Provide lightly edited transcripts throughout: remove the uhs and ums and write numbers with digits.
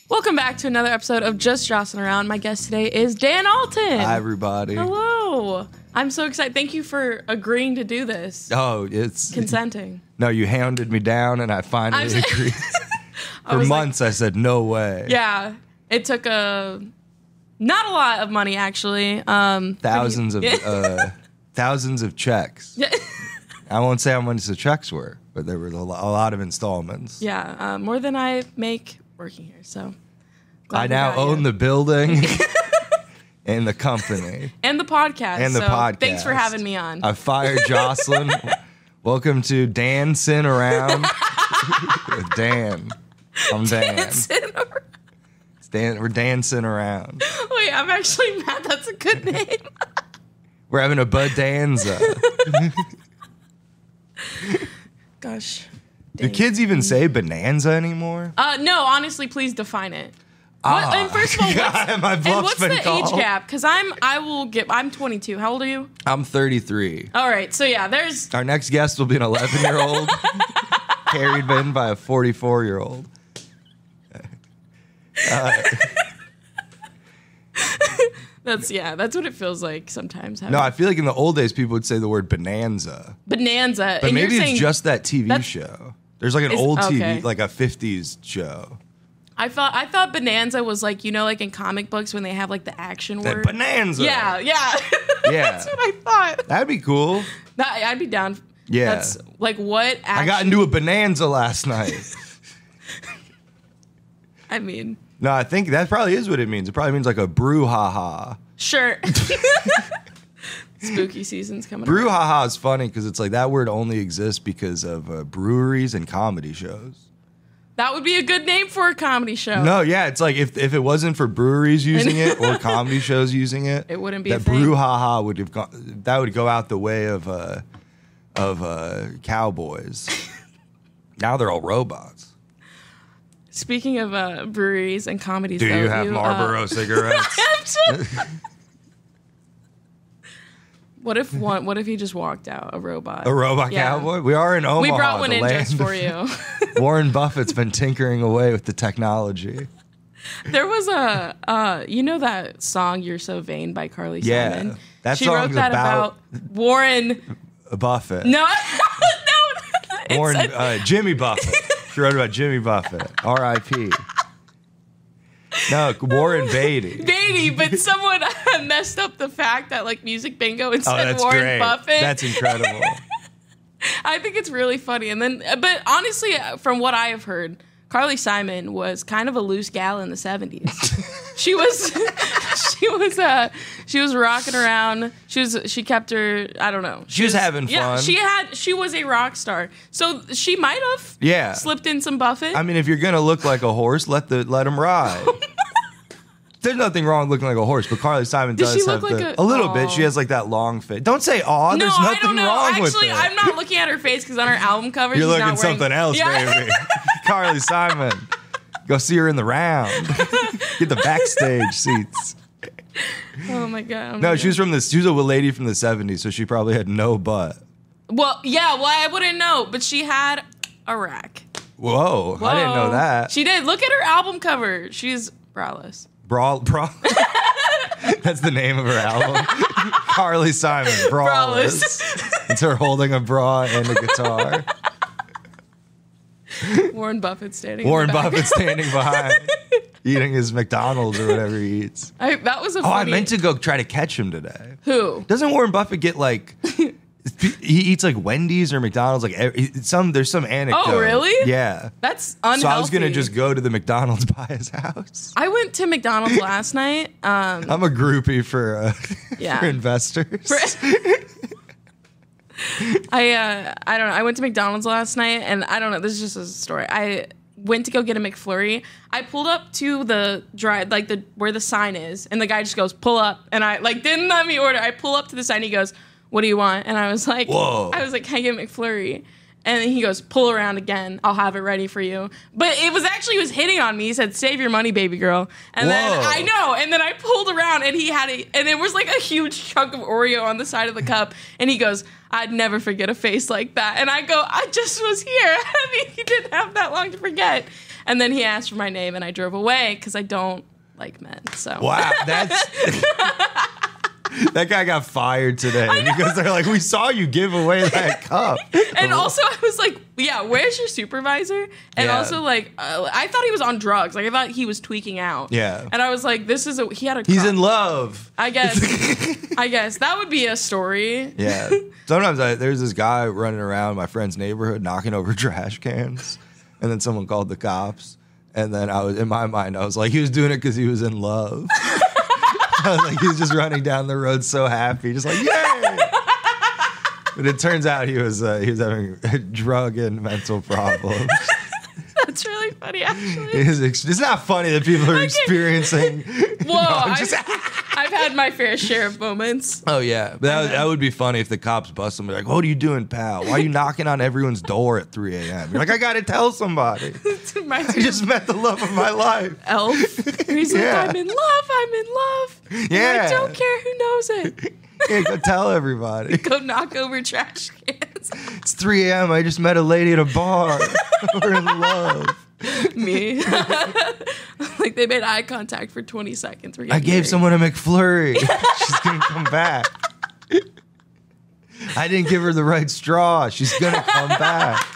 Welcome back to another episode of Just Jossin Around. My guest today is Dan Alten. Hi, everybody. Hello. I'm so excited. Thank you for agreeing to do this. Oh, it's... Consenting. No, you hounded me down, and I finally agreed. For months, I said, no way. Yeah. It took not a lot of money, actually. Thousands of checks. Yeah. I won't say how much the checks were, but there were a lot of installments. Yeah, more than I make working here, so... I now own the building and the company. And the podcast. Thanks for having me on. I fired Joslyne. Welcome to Dancing Around with Dan. I'm Dan. We're dancing around. Wait, I'm actually mad. That's a good name. We're having a bonanza. Gosh. Do kids even say bonanza anymore? No, honestly, please define it. And first of all, what's the age gap? Because I'm 22. How old are you? I'm 33. All right, so yeah, there's... Our next guest will be an 11-year-old carried in by a 44-year-old. That's what it feels like sometimes. No, I feel like in the old days, people would say the word bonanza. Bonanza. But maybe it's just that TV show. There's like an old TV, like a 50s show. I thought bonanza was like, like in comic books when they have like the action word. Bonanza. Yeah. Yeah. That's what I thought. That'd be cool. I'd be down. Yeah. That's like what action? I got into a bonanza last night. I mean. No, I think that probably is what it means. It probably means like a brouhaha. Sure. Spooky season's coming. Brouhaha is funny because it's like that word only exists because of breweries and comedy shows. That would be a good name for a comedy show. No, yeah, it's like if it wasn't for breweries using it or comedy shows using it, it wouldn't be that a thing. Brouhaha would go out the way of cowboys. Now they're all robots. Speaking of breweries and comedies, do you have Marlboro cigarettes? What if he just walked out, a robot? A robot cowboy? We are in Omaha. We brought one in just for you. Warren Buffett's been tinkering away with the technology. There was that song "You're So Vain" by Carly Simon. That she wrote that about Warren Buffett. No. Warren Jimmy Buffett. She wrote about Jimmy Buffett. R.I.P. No, Warren Beatty. But someone messed up the fact that like Music Bingo and said Warren great. Buffett. That's incredible. I think it's really funny. And then, but honestly, from what I have heard, Carly Simon was kind of a loose gal in the 70s. She was rocking around. She kept her, I don't know. She was having fun. Yeah, she was a rock star. So she might have slipped in some Buffett. I mean, if you're going to look like a horse, let him ride. There's nothing wrong with looking like a horse, but Carly Simon does have a little bit. She has like that long face. Don't say aw. There's nothing wrong with it. Actually, I'm not looking at her face because on her album cover, you're looking something else, baby. Carly Simon. Go see her in the round. Get the backstage seats. Oh my god. No, she was a lady from the 70s, so she probably had no butt. Well, yeah, I wouldn't know, but she had a rack. Whoa. I didn't know that. She did. Look at her album cover. She's braless. Bra. That's the name of her album. Carly Simon, braless. It's her holding a bra and a guitar. Warren Buffett standing behind, eating his McDonald's or whatever he eats. That was a funny... I meant to go try to catch him today. Who? Doesn't Warren Buffett get like... He eats like Wendy's or McDonald's. Like there's some anecdote. Oh, really? Yeah. That's unhealthy. So I was gonna just go to the McDonald's by his house. I went to McDonald's last night. I'm a groupie for investors. I don't know. I went to McDonald's last night, and I don't know. This is just a story. I went to go get a McFlurry. I pulled up to the where the sign is, and the guy just goes, "Pull up," and I didn't let me order. I pull up to the sign. He goes, "What do you want?" And I was like, "Whoa!" I was like, "Can I get a McFlurry?" And then he goes, pull around again. I'll have it ready for you. But it was actually, he was hitting on me. He said, save your money, baby girl. And then I know. And then I pulled around and he had it. And it was like a huge chunk of Oreo on the side of the cup. And he goes, I'd never forget a face like that. And I go, I just was here. I mean, he didn't have that long to forget. And then he asked for my name and I drove away because I don't like men. So wow, that's... That guy got fired today because they're like, we saw you give away that cup. And also, I was like, yeah, where's your supervisor? And also, like, I thought he was on drugs. Like, I thought he was tweaking out. Yeah. And I was like, he had a He's in love. I guess. That would be a story. Yeah. Sometimes there's this guy running around my friend's neighborhood knocking over trash cans. And then someone called the cops. And then in my mind, I was like, he was doing it because he was in love. I was like, he was just running down the road so happy, just like, yay! But it turns out he was having drug and mental problems. That's really funny, actually. It's not funny that people are experiencing. Whoa, I've had my fair share of moments. Oh, yeah. That would be funny if the cops bust him. Like, what are you doing, pal? Why are you knocking on everyone's door at 3 a.m.? You're like, I got to tell somebody. I just met the love of my life. Elf. He's like, I'm in love. Yeah. I don't care who knows it. Yeah, go tell everybody. Go knock over trash cans. It's 3 a.m. I just met a lady at a bar. We're in love. Me. Like, they made eye contact for 20 seconds. I gave someone a McFlurry. She's going to come back. I didn't give her the right straw. She's going to come back.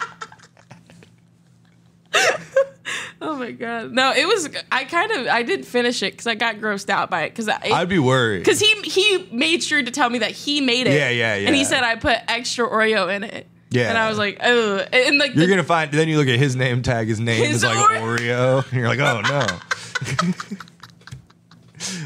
Oh my God. No, it was, I did finish it because I got grossed out by it. I'd be worried. Because he made sure to tell me that he made it. Yeah. And he said I put extra Oreo in it. Yeah. And I was like, oh. And like, you're going to find, then you look at his name tag, his name is like Oreo. And you're like, oh no.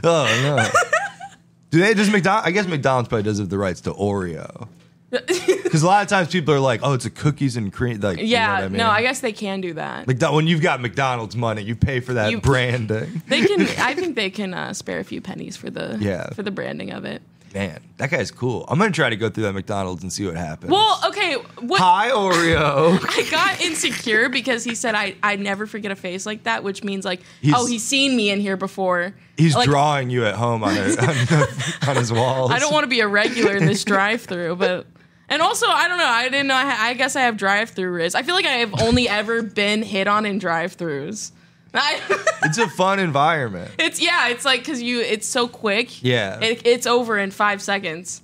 Oh no. I guess McDonald's probably does have the rights to Oreo. Because a lot of times people are like, oh, it's a cookies and cream. Like, yeah, you know what I mean? No, I guess they can do that. When you've got McDonald's money, you pay for that branding. They can. I think they can spare a few pennies for the branding of it. Man, that guy's cool. I'm going to try to go through that McDonald's and see what happens. Well, okay. Hi, Oreo. I got insecure because he said I never forget a face like that, which means like, he's seen me in here before. He's like, drawing you at home on his walls. I don't want to be a regular in this drive-thru, but... And also, I don't know. I didn't know. I guess I have drive-thru riz. I feel like I have only ever been hit on in drive-thrus. It's a fun environment. It's like because it's so quick. Yeah, it's over in 5 seculars.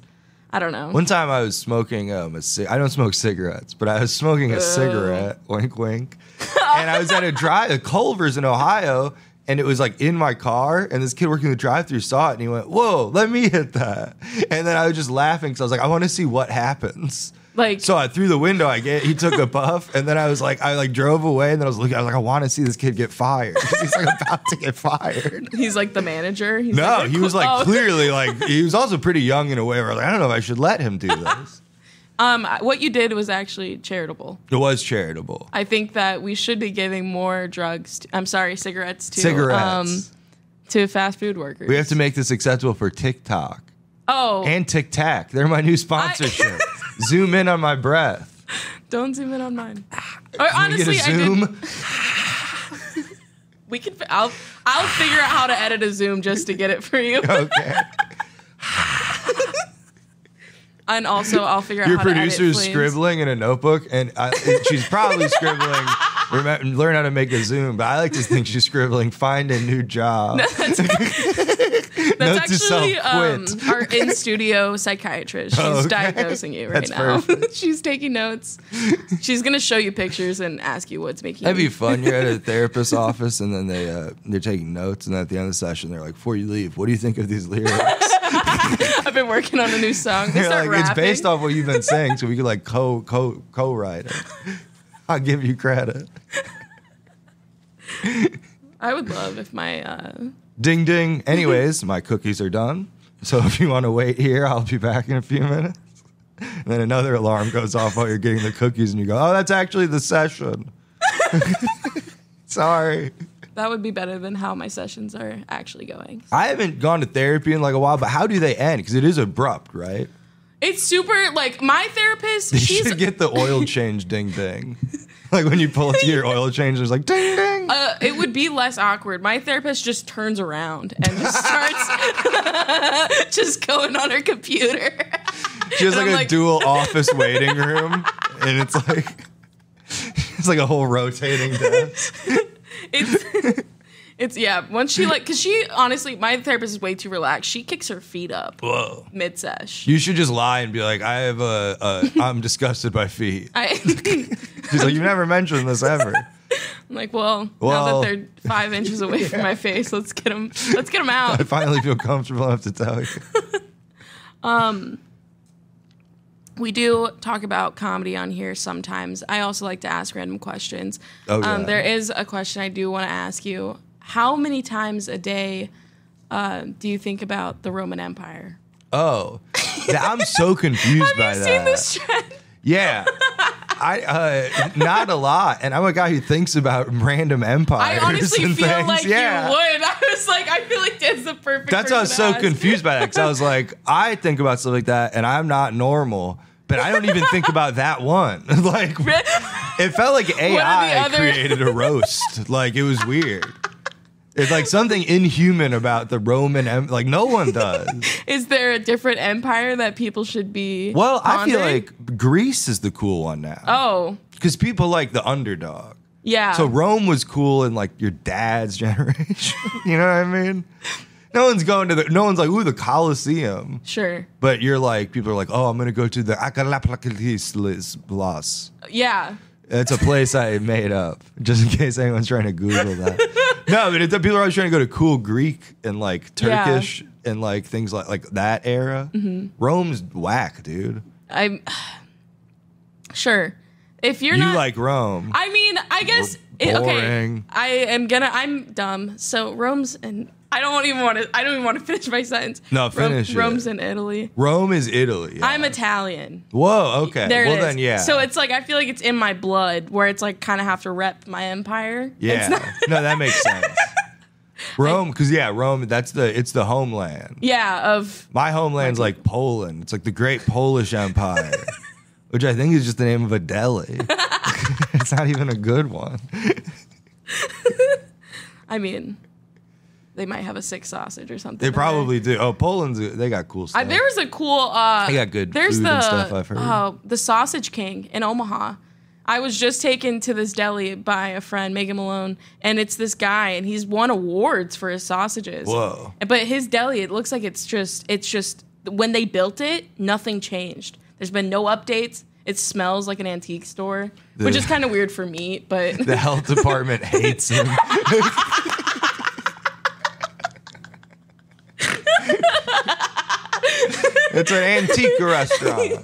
I don't know. One time I was smoking I don't smoke cigarettes, but I was smoking a cigarette. Wink, wink. And I was at a Culver's in Ohio. And it was like in my car, and this kid working the drive-thru saw it, and he went, "Whoa, let me hit that!" And then I was just laughing because I was like, "I want to see what happens." Like, so I through the window, he took a puff, and then I drove away, and then I was like, I want to see this kid get fired. He's like about to get fired. He's like the manager. He was like clearly like he was also pretty young in a way where I was like, I don't know if I should let him do this. What you did was actually charitable. It was charitable. I think that we should be giving more cigarettes to fast food workers. We have to make this acceptable for TikTok. Oh. And Tic Tac. They're my new sponsorship. Zoom in on my breath. Don't zoom in on mine. Honestly, I did. We can. I'll figure out how to edit a zoom just to get it for you. Okay. And also, I'll figure out your how to edit producer is flames. scribbling in a notebook, and she's probably scribbling, learn how to make a Zoom, but I like to think she's scribbling, find a new job. That's actually our in-studio psychiatrist. She's diagnosing you right now. She's taking notes. She's going to show you pictures and ask you what's making That'd be fun. You're at a therapist's office, and then they're taking notes, and at the end of the session, they're like, before you leave, what do you think of these lyrics? I've been working on a new song. They start rapping. It's based off what you've been saying, so we could like co-write it. I'll give you credit. I would love if my ding ding. Anyways, my cookies are done. So if you want to wait here, I'll be back in a few minutes. And then another alarm goes off while you're getting the cookies, and you go, "Oh, that's actually the session." Sorry. That would be better than how my sessions are actually going. I haven't gone to therapy in like a while, but how do they end? Because it is abrupt, right? It's super, like, my therapist, You she's... should get the oil change ding ding. Like when you pull it to your oil change, there's like ding ding. It would be less awkward. My therapist just turns around and just starts just going on her computer. She has like a dual office waiting room, and it's like a whole rotating desk. It's once she because she honestly, my therapist is way too relaxed. She kicks her feet up. Whoa. Mid-sesh. You should just lie and be like, I'm disgusted by feet. She's like, you've never mentioned this ever. I'm like, well, now that they're 5 inches away from my face, let's get them out. I finally feel comfortable enough to tell you. We do talk about comedy on here sometimes. I also like to ask random questions. Oh, yeah. There is a question I do want to ask you. How many times a day do you think about the Roman Empire? Oh, I'm so confused by that. Have you seen this trend? Yeah. I not a lot, and I'm a guy who thinks about random empires. I honestly and feel things. like you would. I was like, I feel like Dan's the perfect. That's why I was so confused by that, because I was like, I think about stuff like that, and I'm not normal, but I don't even think about that one. Like, it felt like AI created a roast. Like, it was weird. It's like something inhuman about the Roman Empire. Like, no one does. Is there a different empire that people should be Well, pondering? I feel like Greece is the cool one now. Oh. Because people like the underdog. Yeah. So Rome was cool in like your dad's generation. You know what I mean? No one's like, ooh, the Colosseum. Sure. But you're like, people are like, oh, I'm going to go to the Akalapakalislas. Yeah. It's a place I made up, just in case anyone's trying to Google that. No, but people are always trying to go to cool Greek and like Turkish and like things like that era. Mm-hmm. Rome's whack, dude. Sure. If you're you not like Rome. I mean, I guess boring. Okay. I'm dumb. So Rome's and I don't even want to finish my sentence. No, finish it. Rome's in Italy. Rome is Italy. Yeah. I'm Italian. Whoa, okay. There it is. Then yeah. So it's like I feel like it's in my blood where it's like kind of have to rep my empire. Yeah. No, that makes sense. Rome, because Rome, it's the homeland. Yeah, of my homeland's like Poland. It's like the Great Polish Empire, which I think is just the name of a deli. It's not even a good one. I mean, they might have a sick sausage or something. They probably do. Oh, they got cool stuff. There was a cool. They got good food and stuff, I've heard. The Sausage King in Omaha. I was just taken to this deli by a friend, Megan Malone, and it's this guy, and he's won awards for his sausages. Whoa! But his deli, it looks like it's just when they built it, nothing changed. There's been no updates. It smells like an antique store, which is kind of weird for me, but the health department hates him. It's an antique restaurant.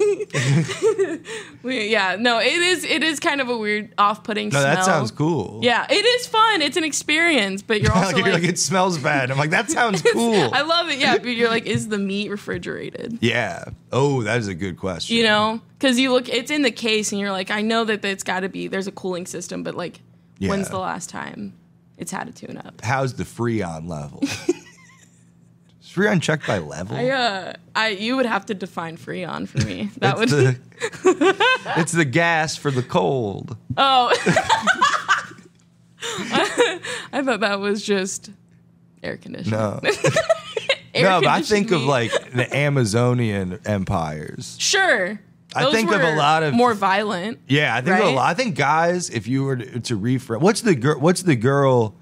It is kind of a weird, off-putting smell. No, that sounds cool. Yeah, it is fun. It's an experience, but you're also you're like, it smells bad. I'm like, that sounds cool. I love it, yeah, but you're like, is the meat refrigerated? Yeah. Oh, that is a good question. You know? Because you look, it's in the case, and you're like, I know that it's got to be, there's a cooling system, but like, when's the last time it's had a tune-up? How's the Freon level? Freon checked by level? You would have to define Freon for me. It's the gas for the cold. Oh. I thought that was just air conditioning. No. No, but I think of like the Amazonian empires. Sure. I think of a lot of more violent. Yeah, I think of a lot. I think guys, if you were to rephrase, what's the girl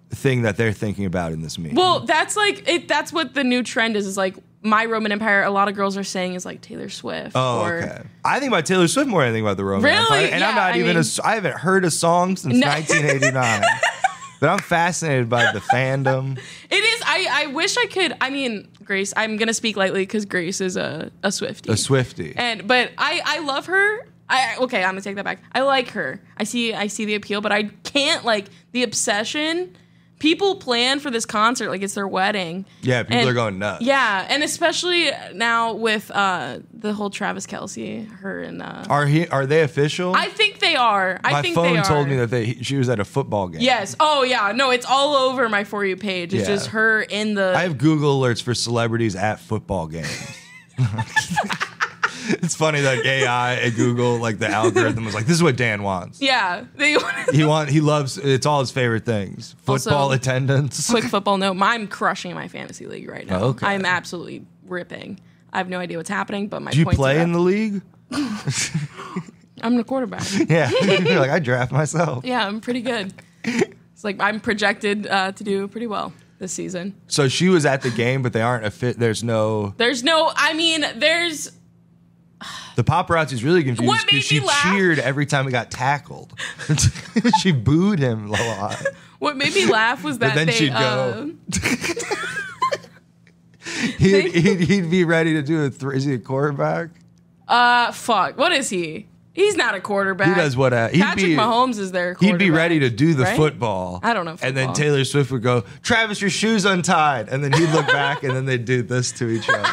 thing that they're thinking about in this meme? Well, that's like it. That's what the new trend is. Is like my Roman Empire. A lot of girls are saying is like Taylor Swift. Oh, okay. I think about Taylor Swift more than I think about the Roman Empire, and I'm not I haven't heard a song since 1989. But I'm fascinated by the fandom. It is. I wish I could. I mean, Grace. I'm gonna speak lightly because Grace is a Swiftie. A Swiftie. But I love her. I'm gonna take that back. I like her. I see the appeal, but I can't like the obsession. People plan for this concert like it's their wedding. Yeah, people are going nuts. Yeah, and especially now with the whole Travis Kelce, her and are they official? I think they are. My phone told me that she was at a football game. Yes. Oh yeah. No, it's all over my For You page. It's just her in the. I have Google alerts for celebrities at football games. It's funny that AI at Google, like the algorithm was like, this is what Dan wants. Yeah. He loves, it's all his favorite things. Football Also, attendance. Quick football note. I'm crushing my fantasy league right now. Okay. I'm absolutely ripping. I have no idea what's happening, but my Do you points play are in up. the league? I'm the quarterback. Yeah. You're like, I draft myself. Yeah, I'm pretty good. It's like I'm projected to do pretty well this season. So she was at the game, but they aren't a fit. There's no. There's The paparazzi's really confused What made because she me laugh? cheered every time he got tackled. She booed him a lot. what made me laugh was that then they she'd go. He'd be ready to do a three. Is he a quarterback? fuck. What is he? He's not a quarterback. He does what? Patrick Mahomes is their quarterback. He'd be ready to do the right? football. I don't know And then football. Taylor Swift would go, Travis, your shoe's untied. And then he'd look back and then they'd do this to each other.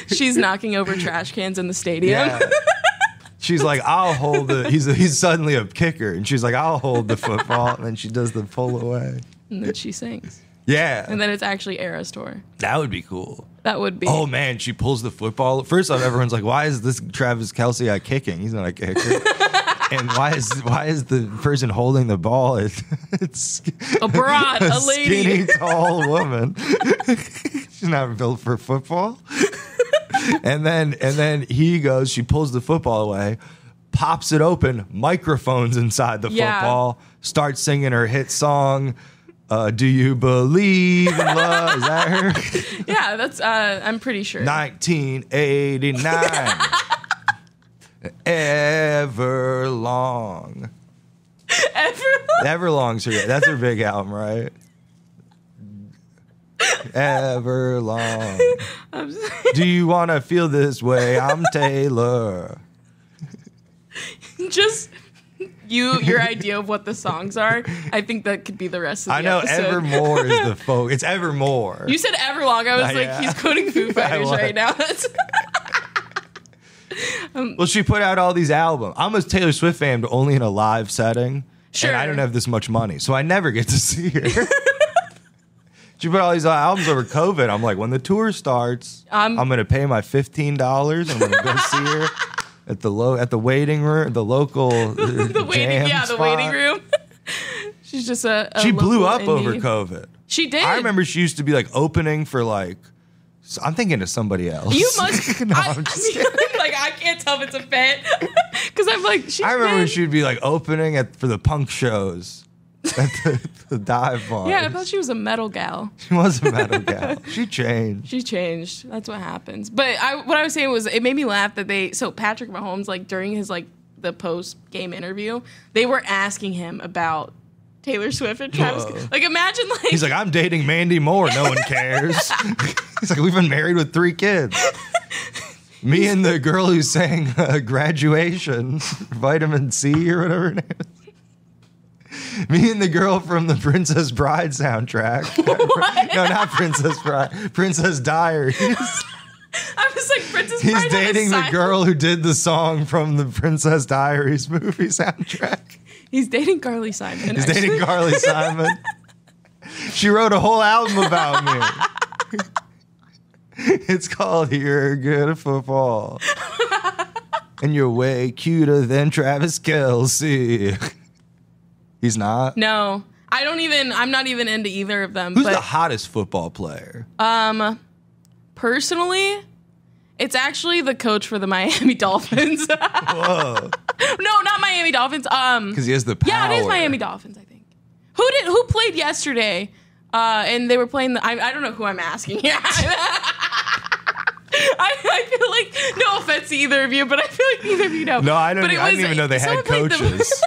She's knocking over trash cans in the stadium. Yeah. She's like, I'll hold the. He's suddenly a kicker. And she's like, I'll hold the football. And then she does the pull away. And then she sings. Yeah. And then it's actually Era's tour. That would be cool. That would be. Oh man, she pulls the football. First off, everyone's like, "Why is this Travis Kelce kicking? He's not a kicker." And why is the person holding the ball? It's a broad, a lady. skinny, tall woman. She's not built for football. and then he goes. She pulls the football away, pops it open. Microphones inside the football. Starts singing her hit song. Do you believe in love? Is that her? Yeah, that's. I'm pretty sure. 1989. Everlong. Everlong's her. That's her big album, right? Everlong. Do you want to feel this way? I'm Taylor. Just your idea of what the songs are. I think that could be the rest of the I know episode. Evermore is the folk. It's Evermore. You said Everlong. I was like, Yeah. he's quoting Foo Fighters was. right now. That's Well, she put out all these albums. I'm a Taylor Swift fan, but only in a live setting. Sure. And I don't have this much money, so I never get to see her. She put all these albums over COVID. I'm like, when the tour starts, I'm going to pay my $15. I'm going to go see her at the waiting room, the local the waiting, jam spot. waiting room. She's just a She blew local up over indie. COVID. She did. I remember she used to be like opening for like. I'm thinking of somebody else. You must. No, I'm just kidding. Like I can't tell if it's a fit because I'm like. I remember when she'd be like opening for the punk shows at the dive bar. Yeah, I thought she was a metal gal. She was a metal gal. She changed. She changed. That's what happens. But what I was saying was, it made me laugh that Patrick Mahomes, like during his the post game interview, they were asking him about Taylor Swift and Travis. Whoa. Like imagine like He's like, I'm dating Mandy Moore. No one cares. He's like, we've been married with 3 kids. Me and the girl who sang Graduation, Vitamin C or whatever her name is. Me and the girl from the Princess Bride soundtrack. What? No, not Princess Bride. Princess Diaries. I was like Princess He's Bride had a dating the sign- girl who did the song from the Princess Diaries movie soundtrack. He's dating Carly Simon. He's actually. dating Carly Simon. She wrote a whole album about me. It's called You're Good at Football. And you're way cuter than Travis Kelce. He's not? No, I'm not even into either of them. Who's but the hottest football player? personally, it's actually the coach for the Miami Dolphins. Whoa. No, not Miami Dolphins. Because he has the power. Yeah, it is Miami Dolphins, I think. Who played yesterday? And they were playing I don't know who I'm asking. Yeah. I feel like, no offense to either of you, but I feel like neither of you know. No, I But it didn't was- even know they had someone played the- coaches.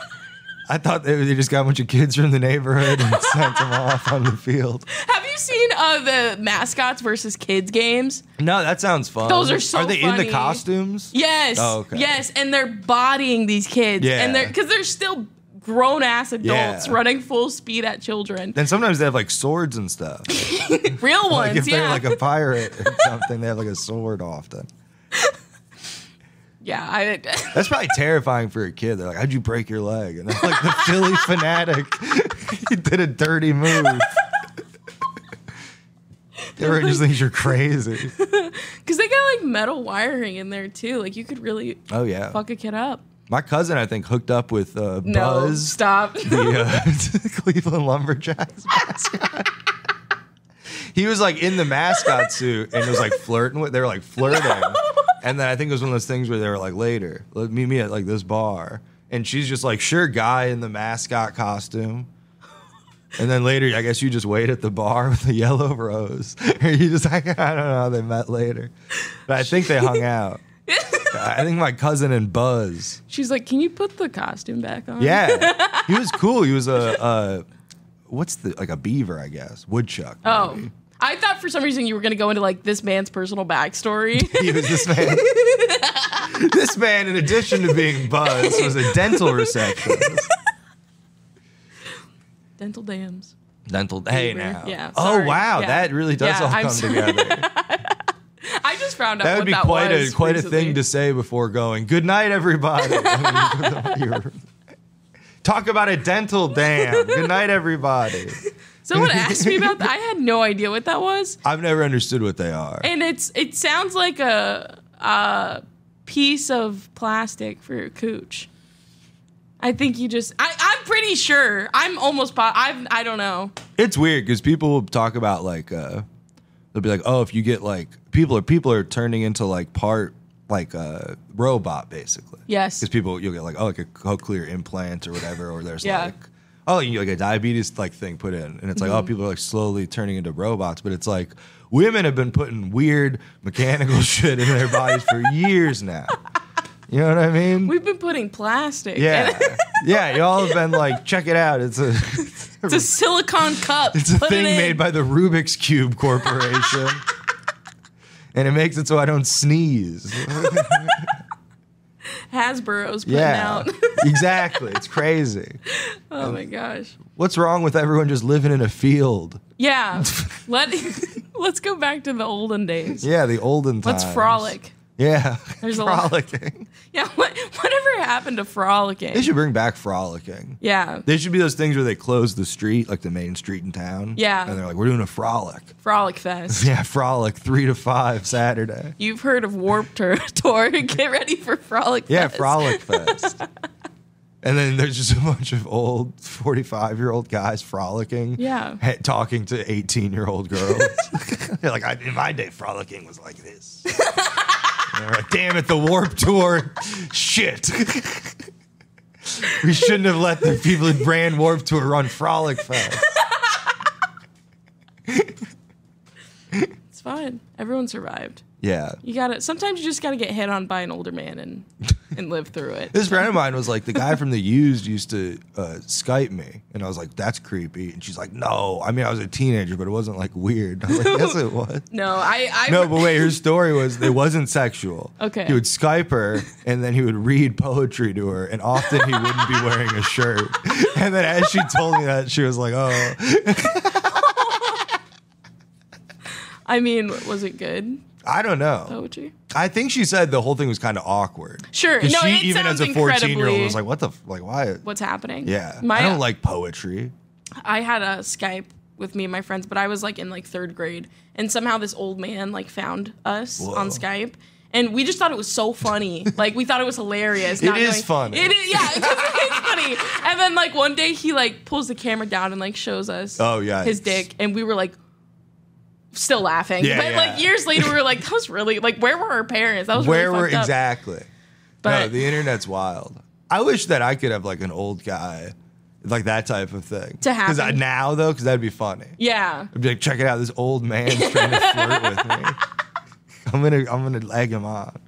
I thought they just got a bunch of kids from the neighborhood and sent them off on the field. Have you seen the mascots versus kids games? No, that sounds fun. Those are so Are they in funny. the costumes? Yes. Oh, okay. Yes, and they're bodying these kids. Yeah. And because they're still grown ass adults Yeah. running full speed at children. Then sometimes they have like swords and stuff. Real ones, Like if they're yeah. like a pirate or something, they have like a sword often. Yeah, That's probably terrifying for a kid. They're like, how'd you break your leg? And they're like, the Philly fanatic. He did a dirty move. Everyone just thinks you're crazy. Because they got like metal wiring in there too. Like you could really fuck a kid up. My cousin, I think, hooked up with Buzz. No, stop. The Cleveland Lumberjacks mascot. He was like in the mascot suit and was like flirting with. They were like flirting, and then I think it was one of those things where they were like, later, meet me at like this bar, and she's just like, sure, guy in the mascot costume. And then later, I guess you just wait at the bar with the yellow rose. Or you just like, I don't know how they met later, but I think they hung out. I think my cousin and Buzz. She's like, can you put the costume back on? Yeah, he was cool. He was like a beaver, I guess, woodchuck. Maybe. Oh. I thought for some reason you were going to go into like this man's personal backstory. He was this man. This man, in addition to being Buzz, was a dental receptionist. Dental dams. Hey now. Yeah. Oh wow, that really does all come together. I just found out that would be quite a thing to say before going. Good night, everybody. Talk about a dental dam. Good night, everybody. Someone asked me about that. I had no idea what that was. I've never understood what they are. And it sounds like a piece of plastic for your cooch. I think you just... I'm pretty sure. I'm almost... I don't know. It's weird because people will talk about like... they'll be like, oh, if you get like... People are turning into like part... like a robot, basically. Yes. Because you'll get like, like a cochlear implant or whatever, or there's like... oh, you get like a diabetes like thing put in, and it's like, oh, people are like slowly turning into robots, but it's like women have been putting weird mechanical shit in their bodies for years now. You know what I mean? We've been putting plastic. Yeah, yeah. Y'all have been like, check it out. It's a silicone cup. It's a thing made by the Rubik's Cube Corporation, and it makes it so I don't sneeze. Hasbro's putting out. Exactly. It's crazy. Oh my gosh. What's wrong with everyone just living in a field? Yeah. Let's go back to the olden days. Yeah, the olden times. Let's frolic. Yeah. There's frolicking. Yeah, whatever happened to frolicking? They should bring back frolicking. Yeah. They should be those things where they close the street, like the main street in town. Yeah. And they're like, we're doing a frolic. Frolic Fest. Yeah, frolic 3 to 5 Saturday. You've heard of Warped Tour. Get ready for Frolic Fest. Yeah, Frolic Fest. And then there's just a bunch of old 45-year-old guys frolicking. Yeah. Talking to 18-year-old girls. They're like, in my day, frolicking was like this. And they're like, damn it, the Warped Tour. Shit. We shouldn't have let the people who ran Warped Tour run Frolic Fest. It's fine. Everyone survived. Yeah. Sometimes you just gotta get hit on by an older man and live through it. This friend of mine was like, the guy from The Used used to Skype me. And I was like, that's creepy. And she's like, no. I mean, I was a teenager, but it wasn't like weird. I was like, yes, it was. No, No, but wait, her story was, it wasn't sexual. Okay. He would Skype her, and then he would read poetry to her, and often he wouldn't be wearing a shirt. And then as she told me that, she was like, oh. I mean, was it good? I don't know. Poetry? I think she said the whole thing was kind of awkward. Sure. No, she, it even as a 14-year-old, was like, what the, like, why? What's happening? Yeah. I don't like poetry. I had a Skype with me and my friends, but I was like in like 3rd grade. And somehow this old man like found us on Skype. And we just thought it was so funny. Like, we thought it was hilarious. It is funny. It is, yeah, because it is funny. And then like one day he like pulls the camera down and like shows us his dick. And we were like, still laughing. Yeah, but like years later, we were like, that was really, like, where were our parents? That was really fucked up. Exactly. But no, the internet's wild. I wish that I could have like an old guy, like that type of thing. To happen. Because now, though, because that'd be funny. Yeah. I'd be like, check it out, this old man's trying to flirt with me. I'm gonna egg him on.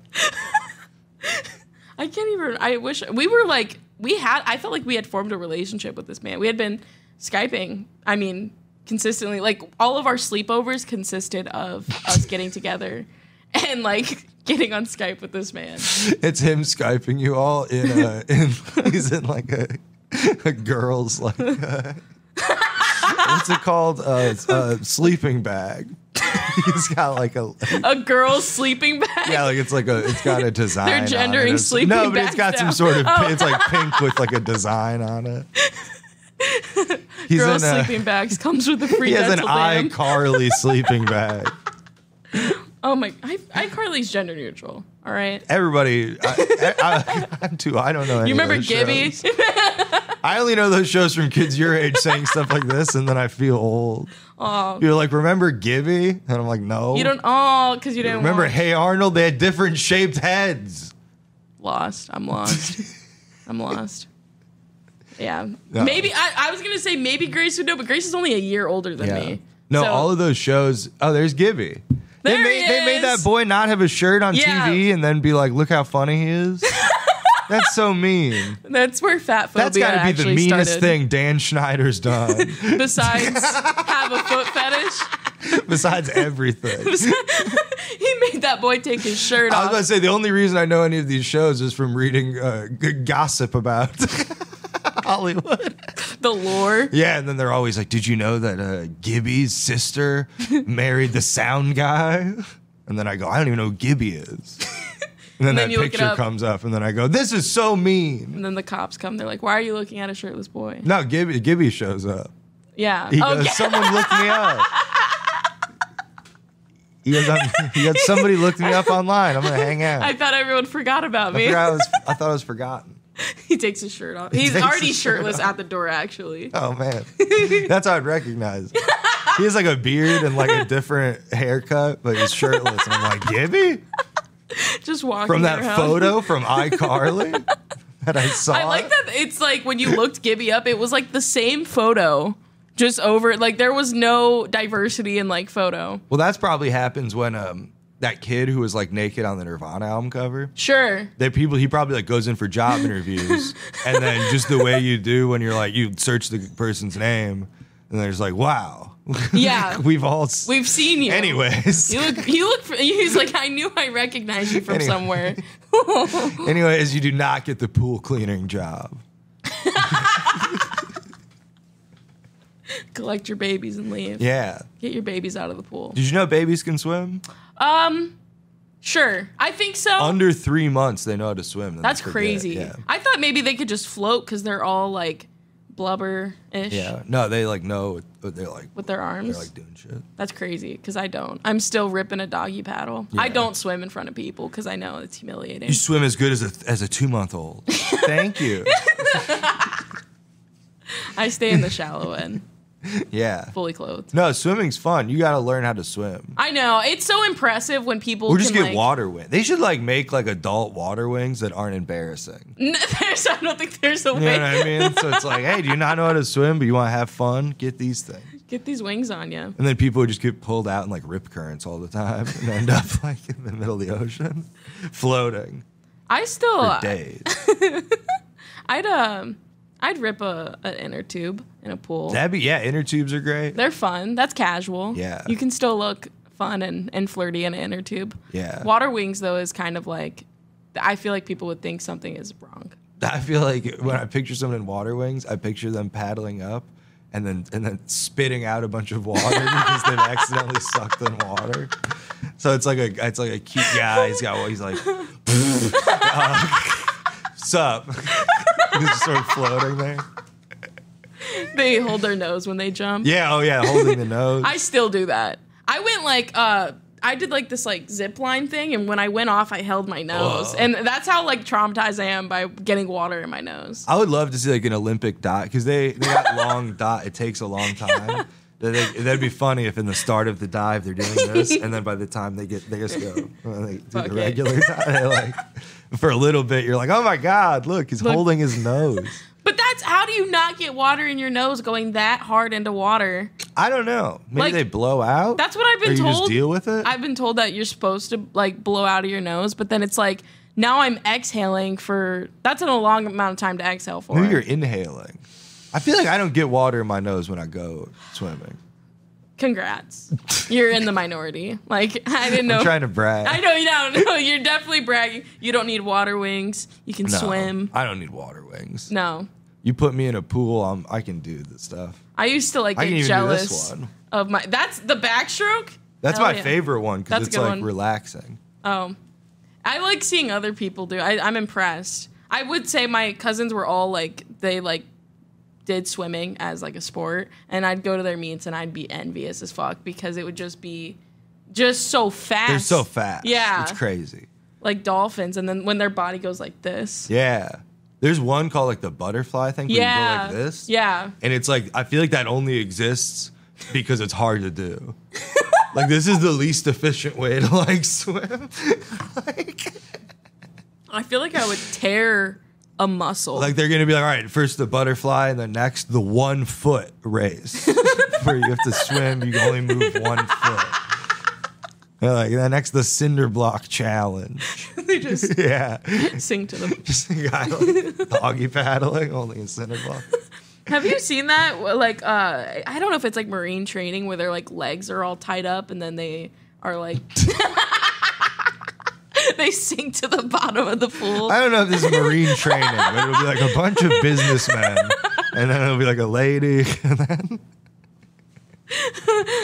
I can't even, I wish, we were like, I felt like we had formed a relationship with this man. We had been Skyping, I mean, consistently. Like, all of our sleepovers consisted of us getting together and like getting on Skype with this man. It's him Skyping you all he's in like a girl's like what's it called? Sleeping bag. He's got like a girl's sleeping bag. Yeah, like it's got a design. They're gendering sleeping bags. No, but it's got some sort of it's like pink with like a design on it. He's Girls' in sleeping bags comes with a free He has an dental dam. iCarly sleeping bag. Oh my, iCarly's gender neutral. All right. Everybody, I'm too. I don't know. Any You remember of those Gibby? shows. I only know those shows from kids your age saying stuff like this, and then I feel old. Oh, You're like, remember Gibby? And I'm like, no. you don't. Oh, because you didn't Remember watch. Hey Arnold? They had different shaped heads. Lost. I'm lost. I'm lost. Yeah. No. Maybe I was gonna say maybe Grace would know, but Grace is only a year older than me. No, So- all of those shows. Oh, there's Gibby. There he They made that is. boy not have a shirt on Yeah. TV and then be like, look how funny he is. That's so mean. That's where fat phobia That's got to be the actually meanest started. thing Dan Schneider's done. Besides have a foot fetish. Besides everything. He made that boy take his shirt I was off. about to say, the only reason I know any of these shows is from reading good gossip about Hollywood. The lore. Yeah, and then they're always like, did you know that Gibby's sister married the sound guy? And then I go, I don't even know who Gibby is. And then then that you look it picture up. comes up, and then I go, this is so mean. And then the cops come. They're like, why are you looking at a shirtless boy? No, Gibby shows up. Yeah. He Oh, goes, yeah. someone looked me up. He goes, somebody looked me up online. I'm going to hang out. I thought everyone forgot about me. I thought I was forgotten. He takes his shirt off. He's takes already his shirt shirtless off. at the door, actually. Oh, man. That's how I'd recognize him. He has like a beard and like a different haircut, but he's shirtless. And I'm like, Gibby? Just walking From that around. photo from iCarly that I saw? I like that it's like when you looked Gibby up, it was like the same photo. Just over, like there was no diversity in like photo. Well, that's probably happens when that kid who was like naked on the Nirvana album cover. Sure. He probably like goes in for job interviews, and then just the way you do when you're like you search the person's name, and there's like, wow, Yeah. we've seen you. Anyways, You look. He's like, I knew I recognized you from Anyway. somewhere. anyways, you do not get the pool cleaning job. Collect your babies and leave. Yeah. Get your babies out of the pool. Did you know babies can swim? Sure. I think so. Under 3 months, they know how to swim. then That's they forget. crazy. Yeah. I thought maybe they could just float because they're all like blubber-ish Yeah. No, they like know what they're like. with their arms. They're like doing shit. That's crazy because I don't. I'm still ripping a doggy paddle. I Yeah. don't swim in front of people because I know it's humiliating. You swim as good as a 2-month-old. Thank you. I stay in the shallow end, Yeah. fully clothed. No, swimming's fun. You got to learn how to swim. I know. It's so impressive when people Or just can get like, water wings. They should like make like adult water wings that aren't embarrassing. I don't think there's a You know way. what I mean? So it's like, hey, do you not know how to swim, but you want to have fun? Get these things. Get these wings on you. And then people would just get pulled out in like rip currents all the time and end up like in the middle of the ocean, floating I still. for days. I'd rip an inner tube in a pool. Inner tubes are great. They're fun. That's casual. Yeah. You can still look fun and flirty in an inner tube. Yeah. Water wings though is kind of like, I feel like people would think something is wrong. I feel like when I picture someone in water wings, I picture them paddling up and then spitting out a bunch of water because they've accidentally sucked in water. So it's like a cute guy. He's like, sup? He's just sort of floating there. They hold their nose when they jump. Yeah. Oh yeah. Holding the nose. I still do that. I went like I did like this like zip line thing, and when I went off, I held my nose, and that's how like traumatized I am by getting water in my nose. I would love to see like an Olympic dive because they got long dive. It takes a long time. That'd be funny if in the start of the dive they're doing this, and then by the time they just go and they do Fuck the it. regular dive, they're like for a little bit you're like, oh my god, look, he's holding his nose. But that's how do you not get water in your nose going that hard into water? I don't know. Maybe Like, they blow out. That's what I've been or you told. just deal with it. I've been told that you're supposed to like blow out of your nose, but then it's like now I'm exhaling for that's a long amount of time to exhale for. Maybe you're inhaling. I feel like I don't get water in my nose when I go swimming. Congrats. You're in the minority. Like I didn't know. I'm trying to brag. I know you don't. No, you're definitely bragging. You don't need water wings. You can No, swim. I don't need water wings. No. You put me in a pool, I can do the stuff. I used to like I can get even do this jealous one. of my. That's the backstroke. That's Hell my yeah. favorite one because That's a it's good like one. relaxing. Oh, I like seeing other people do. I'm impressed. I would say my cousins were all like they like did swimming as like a sport, and I'd go to their meets and I'd be envious as fuck because it would just be so fast. They're so fast. Yeah. It's crazy. Like dolphins, and then when their body goes like this. Yeah. There's one called like the butterfly thing where you go like this. Yeah. And it's like, I feel like that only exists because it's hard to do. Like, this is the least efficient way to like swim. Like, I feel like I would tear a muscle. like they're gonna be like, all right, first the butterfly, and then next the 1 foot race, where you have to swim. You can only move 1 foot. And like then next the cinder block challenge. They just sink to them. Just a guy like doggy paddling, only in cinder block. Have you seen that? Like, I don't know if it's like marine training where their like legs are all tied up and then they are like. They sink to the bottom of the pool. I don't know if this is marine training, but it'll be like a bunch of businessmen, and then it'll be like a lady, and then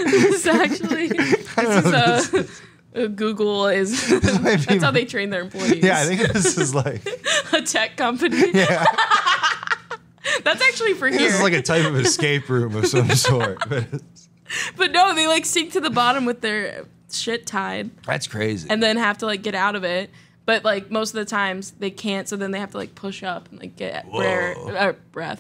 this is actually Google is that's how they train their employees. Yeah, I think this is like a tech company. Yeah, that's actually for here. This is like a type of escape room of some sort, but no, they like sink to the bottom with their shit tied. That's crazy. And then have to like get out of it. But like most of the times they can't, so then they have to like push up and like get breath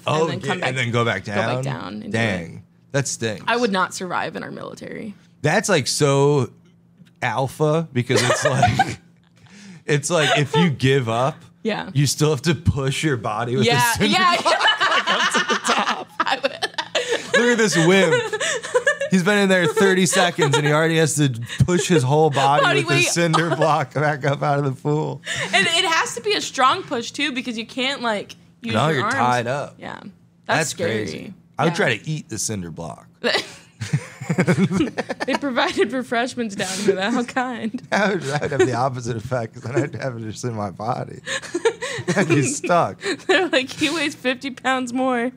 and then come back and then go back down. Go back down. And Dang, that stinks. I would not survive in our military. That's like so alpha because it's like if you give up, you still have to push your body with the cinder block, like up to the top. Look at this wimp. He's been in there 30 seconds and he already has to push his whole body with the cinder block back up out of the pool. And it has to be a strong push too because you can't like use your arms. You're tied up. Yeah. That's scary. Crazy. I would try to eat the cinder block. They provided refreshments down here. How kind. I would have the opposite effect because then I'd have it just in my body. I'd be stuck. They're like, he weighs 50 pounds more.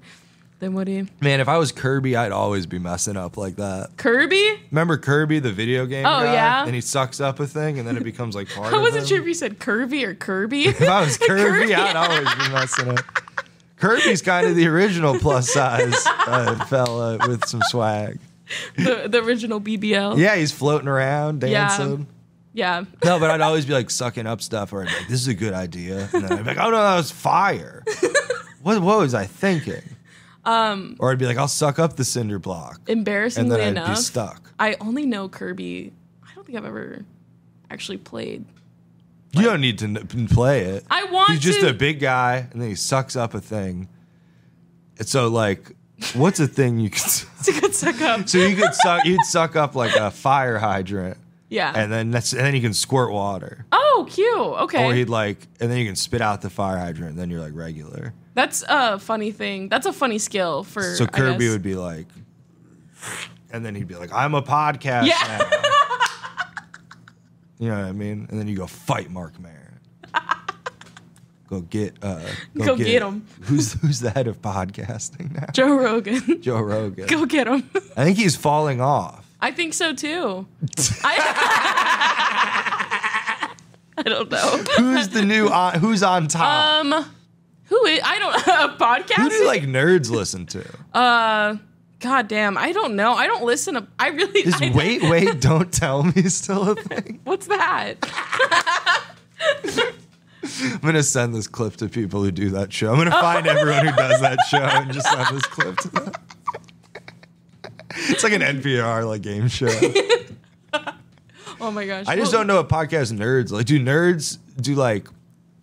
Then what do you? Man, if I was Kirby, I'd always be messing up like that. Kirby? Remember Kirby, the video game guy? Yeah. And he sucks up a thing, and then it becomes like part of him. I wasn't sure if you said Kirby or Kirby. If I was Kirby, I'd always be messing up. Kirby's kind of the original plus size fella with some swag. The original BBL. Yeah, he's floating around, dancing. Yeah. No, but I'd always be like sucking up stuff, or I'd be like, this is a good idea. And then I'd be like, oh no, that was fire. What was I thinking? Or I'd be like, I'll suck up the cinder block. Embarrassingly and then enough, I'd be stuck. I only know Kirby. I don't think I've ever actually played. You don't need to play it. I want to. He's just a big guy, and then he sucks up a thing. And so, like, what's a thing you could suck up? So you'd suck up like a fire hydrant. Yeah. And then you can squirt water. Oh, cute. Okay. Or and then you can spit out the fire hydrant, and then you're like regular. That's a funny thing. That's a funny skill for. So Kirby would be like, and then he'd be like, I'm a podcast now. You know what I mean? And then you go fight Mark Maron. Go get him. Who's the head of podcasting now? Joe Rogan. Joe Rogan. Go get him. I think he's falling off. I think so too. I don't know. Who's the new who's on top? Who is? I don't a podcast. Who do like nerds listen to? God damn, I don't know. I don't listen to. I really. Is wait, don't tell me still a thing? What's that? I'm gonna send this clip to people who do that show. I'm gonna find everyone who does that show and just send this clip to them. It's like an NPR like game show. Oh my gosh! I just don't know what podcast nerds like. Do nerds do like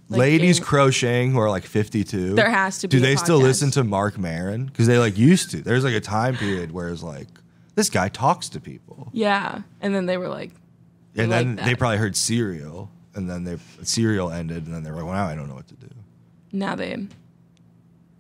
ladies crocheting who are like 52? There has to be. Do they still listen to Mark Maron? Because they like used to. There's like a time period where it's like this guy talks to people. Yeah, and then they were like, and then they probably heard Serial, and then Serial ended, and then they were like, well, now I don't know what to do. Now they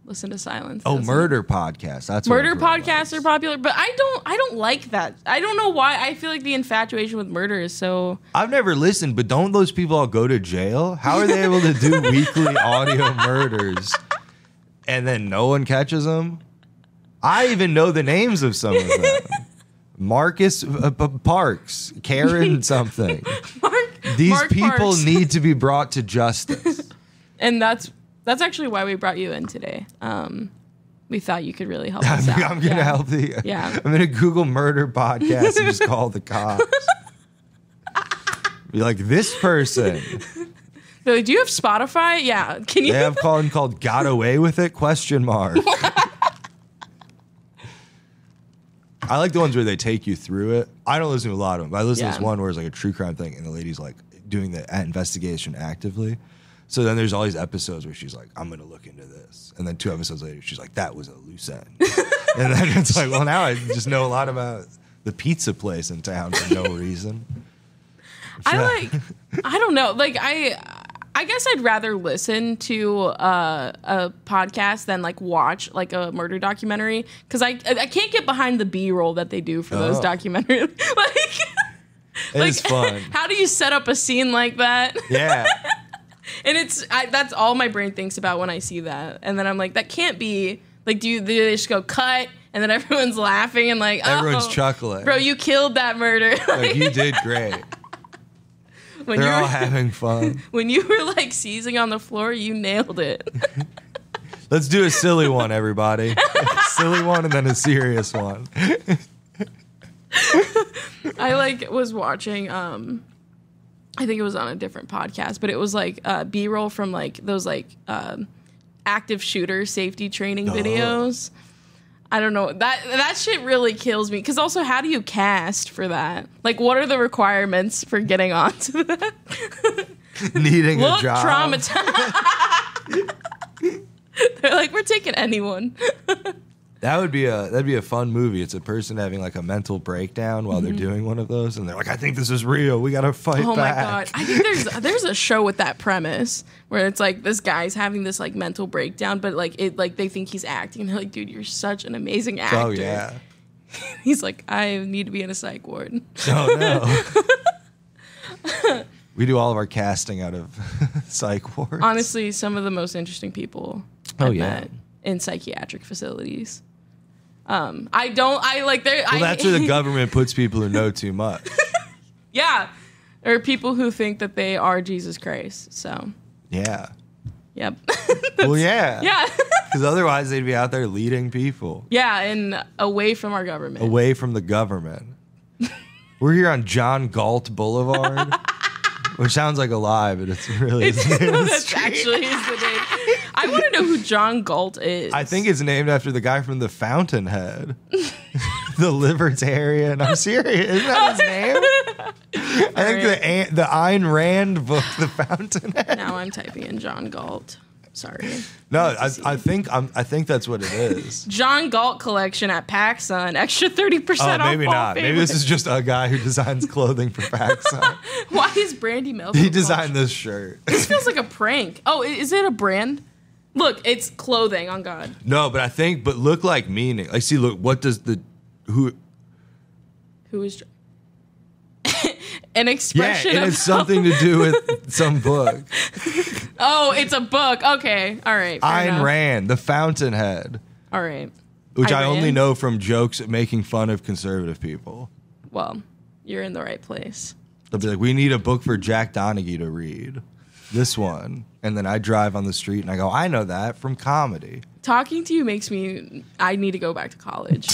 listen to silence. Oh, murder podcasts. That's murder podcasts are popular, but I don't like that. I don't know why. I feel like the infatuation with murder is so. I've never listened, but don't those people all go to jail? How are they able to do weekly audio murders and then no one catches them? I even know the names of some of them. Marcus Parks, Karen something. These people Parks. need to be brought to justice. And that's actually why we brought you in today. We we thought you could really help us out. I'm gonna help the. Yeah. I'm gonna Google murder podcast and just call the cops. Be like, this person. They're like, do you have Spotify? Yeah. Can you? They have called "Got Away with It?" ? I like the ones where they take you through it. I don't listen to a lot of them, but I listen to this one where it's like a true crime thing, and the lady's like doing the investigation actively. So then there's all these episodes where she's like, I'm going to look into this. And then 2 episodes later, she's like, that was a loose end. And then it's like, well, now I just know a lot about the pizza place in town for no reason. I don't know. Like, I guess I'd rather listen to a podcast than like watch like a murder documentary, because I can't get behind the B-roll that they do for those documentaries. It's fun. How do you set up a scene like that? Yeah. And that's all my brain thinks about when I see that. And then I'm like, that can't be, like, do they just go cut and then everyone's laughing and like, everyone's chuckling. Bro, you killed that murder. Like, you did great. They're all having fun. When you were like seizing on the floor, you nailed it. Let's do a silly one, everybody. Silly one and then a serious one. I was watching I think it was on a different podcast, but it was like B-roll from like those like active shooter safety training videos. I don't know. That shit really kills me, because also, how do you cast for that? Like, what are the requirements for getting onto that? Needing a job. Traumatized. They're like, we're taking anyone. That'd be a fun movie. It's a person having like a mental breakdown while they're doing one of those, and they're like, I think this is real. We gotta fight back. Oh my god. I think there's a show with that premise where it's like this guy's having this like mental breakdown, but like they think he's acting, and they're like, dude, you're such an amazing actor. Oh yeah. He's like, I need to be in a psych ward. Oh no. We do all of our casting out of psych wards. Honestly, some of the most interesting people I've met in psychiatric facilities. Well, that's where the government puts people who know too much. Yeah. Or people who think that they are Jesus Christ. So. Yeah. Yep. Well, yeah. Yeah. Because otherwise they'd be out there leading people. Yeah, and away from our government. Away from the government. We're here on John Galt Boulevard, which sounds like a lie, but it's really his name. That's actually his name. I want to know who John Galt is. I think it's named after the guy from The Fountainhead. The libertarian. I'm serious. Isn't that his name? I think the Ayn Rand book, The Fountainhead. Now I'm typing in John Galt. Sorry. No, I think that's what it is. John Galt collection at PacSun. Extra 30% off. Maybe not. Maybe this is just a guy who designs clothing for PacSun. Why is Brandy Melvin? He designed this shirt. This feels like a prank. Oh, is it a brand? Look, it's clothing, on God. No, but look like meaning. Like, see, look, what does who is an expression yeah, and it's something to do with some book. Oh, it's a book. Okay. All right. Ayn Rand, The Fountainhead. All right. Which I only know from jokes at making fun of conservative people. Well, you're in the right place. They'll be like, we need a book for Jack Donaghy to read. This one. And then I drive on the street and I go, I know that from comedy. Talking to you makes me, I need to go back to college.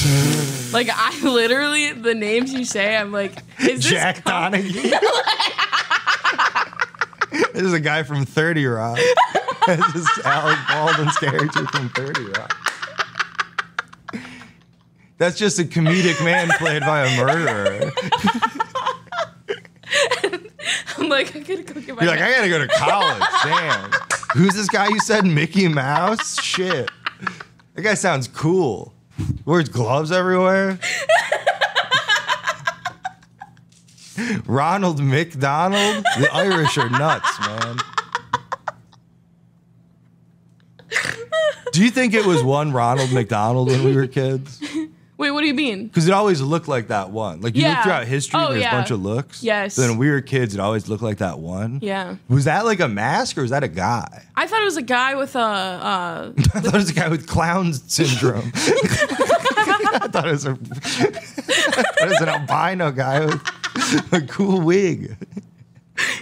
Like, I literally, the names you say, I'm like, is this Jack Donaghy? This is a guy from 30 Rock. This is Alec Baldwin's character from 30 Rock. That's just a comedic man played by a murderer. I'm like, I gotta go get my You're like, I gotta go to college. Damn. Who's this guy you said? Mickey Mouse? Shit. That guy sounds cool. Wears gloves everywhere. Ronald McDonald? The Irish are nuts, man. Do you think it was one Ronald McDonald when we were kids? Wait, what do you mean? Because it always looked like that one. Like, you look throughout history, there's a bunch of looks. Yes. Then when we were kids, it always looked like that one. Yeah. Was that like a mask or was that a guy? I thought it was a guy with a... I thought it was a guy with clown syndrome. I thought it was an albino guy with a cool wig.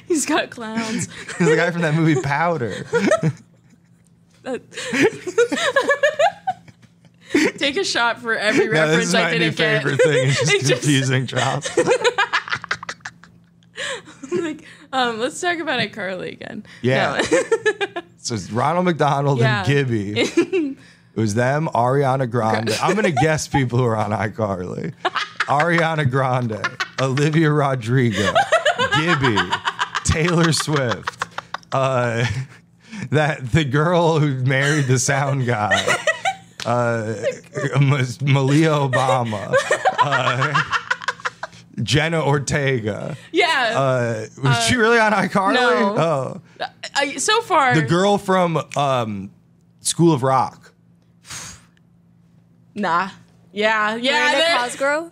He's got clowns. He's the guy from that movie Powder. Take a shot for every No, this reference is I my new didn't get. favorite thing. It's It's just confusing Charles. Like, let's talk about iCarly again. Yeah. No. So it's Ronald McDonald Yeah. and Gibby. It was them, Ariana Grande. I'm going to guess people who are on iCarly. Ariana Grande, Olivia Rodrigo, Gibby, Taylor Swift, the girl who married the sound guy, Malia Obama, Jenna Ortega. Yeah. Was she really on iCarly? No. Oh. So far. The girl from School of Rock. Nah. Yeah. Yeah. Miranda Cosgrove.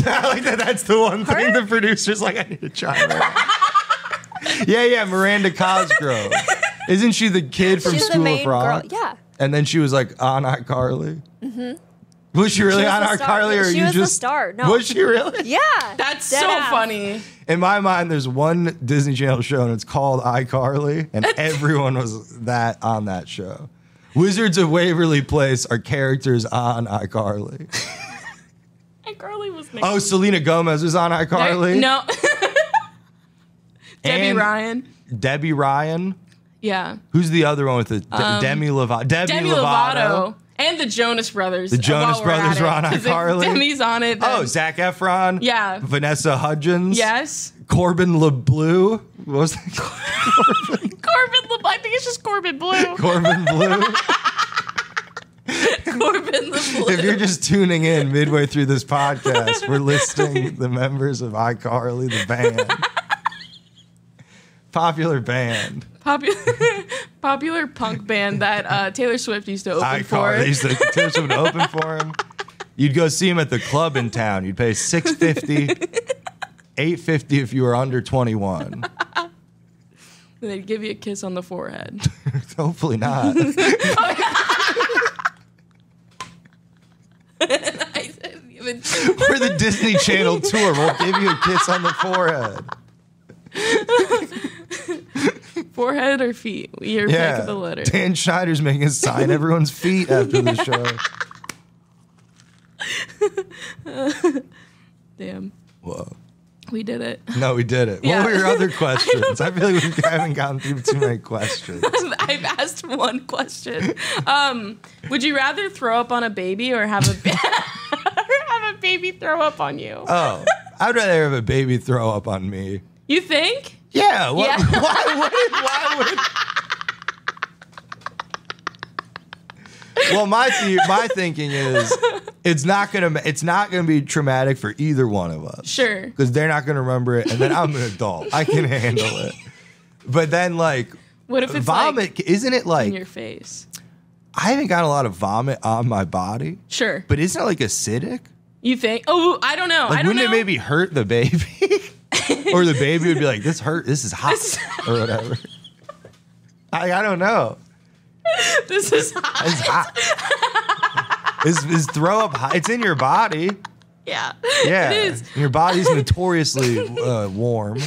I like that. That's the one thing the producer's like, I need to try that. Yeah, Miranda Cosgrove. Isn't she the kid from She's the School main of Rock? girl. Yeah. And then she was like on iCarly. Mm-hmm. Was she really She was on the star. iCarly, or She you was the just star. No. Was she really? Yeah. That's Dead so ass. funny. In my mind, there's one Disney Channel show, and it's called iCarly, and everyone was on that show. Wizards of Waverly Place are characters on iCarly. iCarly was nice. Oh, Selena Gomez was on iCarly? No. Debbie And Ryan. Debbie Ryan. Yeah. Who's the other one with the Demi Lovato? Demi Lovato. And the Jonas Brothers. The Jonas while we're Brothers at were on it. 'Cause if iCarly? Demi's on it. Oh, then- Zac Efron. Yeah. Vanessa Hudgens. Yes. Corbin LeBlue. What was that? Corbin LeBlue. I think it's just Corbin Blue. Corbin Blue. Corbin LeBlue. If you're just tuning in midway through this podcast, we're listing the members of iCarly, the band. Popular band. Popular punk band that Taylor Swift used to open for. iCarly. They used to Taylor Swift would open for him. You'd go see him at the club in town. You'd pay $6.50, $8.50 if you were under 21. They'd give you a kiss on the forehead. Hopefully not. I didn't even. We're the Disney Channel tour. We'll give you a kiss on the forehead. Forehead or feet? Your pick of the letter. Dan Schneider's making us sign everyone's feet after the show. Damn. Whoa. We did it. No, we did it. Yeah. What were your other questions? I feel like we haven't gotten through too many questions. I've asked one question. Would you rather throw up on a baby or have a baby throw up on you? Oh, I'd rather have a baby throw up on me. You think? Yeah. Yeah. Why would? Well, my thinking is it's not gonna be traumatic for either one of us. Sure. Because they're not gonna remember it, and then I'm an adult. I can handle it. But then, like, What if it's vomit? Isn't it in like your face? I haven't got a lot of vomit on my body, Sure. but isn't it like acidic? You think? Oh, I don't know. Like, I don't wouldn't know. it maybe hurt the baby? Or the baby would be like, this hurt, this is hot, or whatever. I don't know. This is hot. It's hot. Is throw up hot? It's in your body. Yeah. Yeah. It is. Your body's notoriously warm.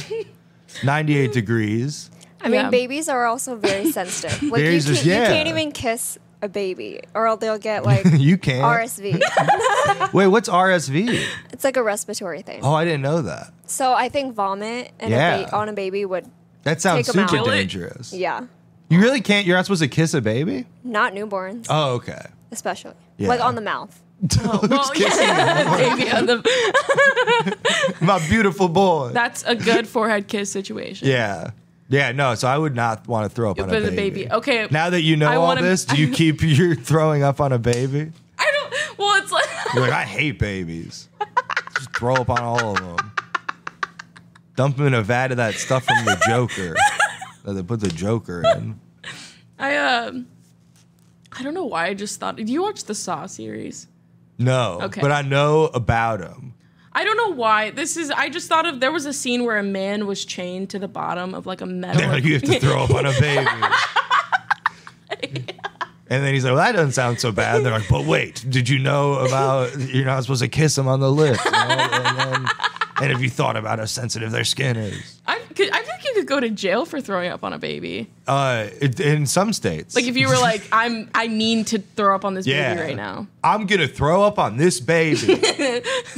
98 degrees. I mean, Yeah. babies are also very sensitive. Like Babies you are- yeah. can't even kiss a baby, or they'll get like You can't. RSV. Wait, what's RSV? It's like a respiratory thing. Oh, I didn't know that. So I think vomit and Yeah. on a baby would, That sounds Take 'em super out. dangerous. yeah, You really can't, you're not supposed to kiss a baby? not newborns, Oh, okay. especially Yeah. like on the mouth. Well, yeah. Baby on the. My beautiful boy. That's a good forehead kiss situation. Yeah. Yeah, no, so I would not want to throw up on For a the baby. baby. Okay. Now that you know I all wanna- this, do you keep your throwing up on a baby? I don't. Well, it's like. You're like, I hate babies. Just throw up on all of them. Dump them in a vat of that stuff from the Joker that they put the Joker in. I don't know why I just thought. Do you watch the Saw series? No, Okay. but I know about them. I don't know why. I just thought of. There was a scene where a man was chained to the bottom of like a metal. They're like, you have to throw up on a baby. And then he's like, well, that doesn't sound so bad. And they're like, but wait, did you know about you're not supposed to kiss them on the lips? You know? And if you thought about how sensitive their skin is. I feel like you could go to jail for throwing up on a baby. In some states. Like if you were like, I mean to throw up on this baby right now. I'm going to throw up on this baby.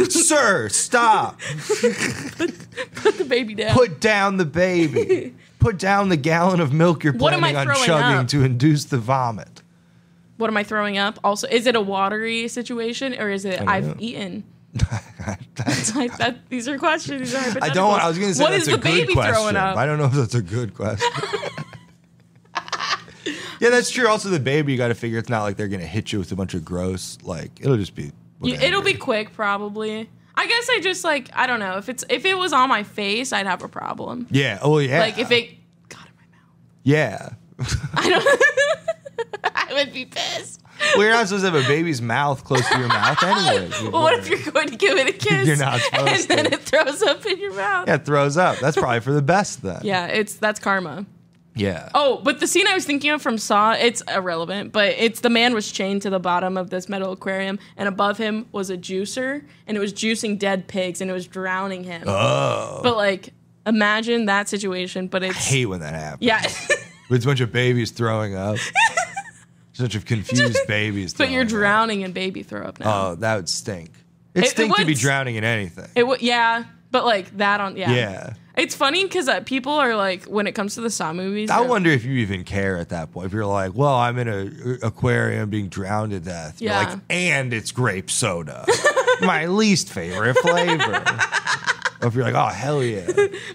Sir, stop. Put the baby down. Put down the baby. Put down the gallon of milk you're What am I planning on throwing chugging up? to induce the vomit. What am I throwing up? Also, is it a watery situation or is it I've eaten? These are questions. These are hypotheticals. I was going to say what that's is a the good baby question. throwing up? I don't know if that's a good question. Yeah, that's true. Also, the baby, you got to figure it's not like they're going to hit you with a bunch of gross, like, it'll just be whatever. It'll be quick, probably. I guess I just like, I don't know. If it was on my face, I'd have a problem. Yeah. Oh, yeah. Like if it got in my mouth. Yeah. I don't. I would be pissed. Well, you're not supposed to have a baby's mouth close to your mouth anyway. Well, what if you're going to give it a kiss? You're not supposed and then to. it throws up in your mouth. Yeah, it throws up. That's probably for the best then. Yeah, that's karma. Yeah. Oh, but the scene I was thinking of from Saw, it's irrelevant, but it's the man was chained to the bottom of this metal aquarium, and above him was a juicer, and it was juicing dead pigs, and it was drowning him. Oh. But like, imagine that situation, but it's... I hate when that happens. Yeah. It's a bunch of babies throwing up. A bunch of confused babies But you're throwing up. drowning in baby throw up now. Oh, that would stink. It It stink to be would- drowning in anything. Yeah, but like that on... Yeah. Yeah. It's funny because people are like, when it comes to the Saw movies... I they're- wonder if you even care at that point. If you're like, well, I'm in an aquarium being drowned to death. You're Yeah. like, and it's grape soda. My least favorite flavor. Or if you're like, oh, hell yeah.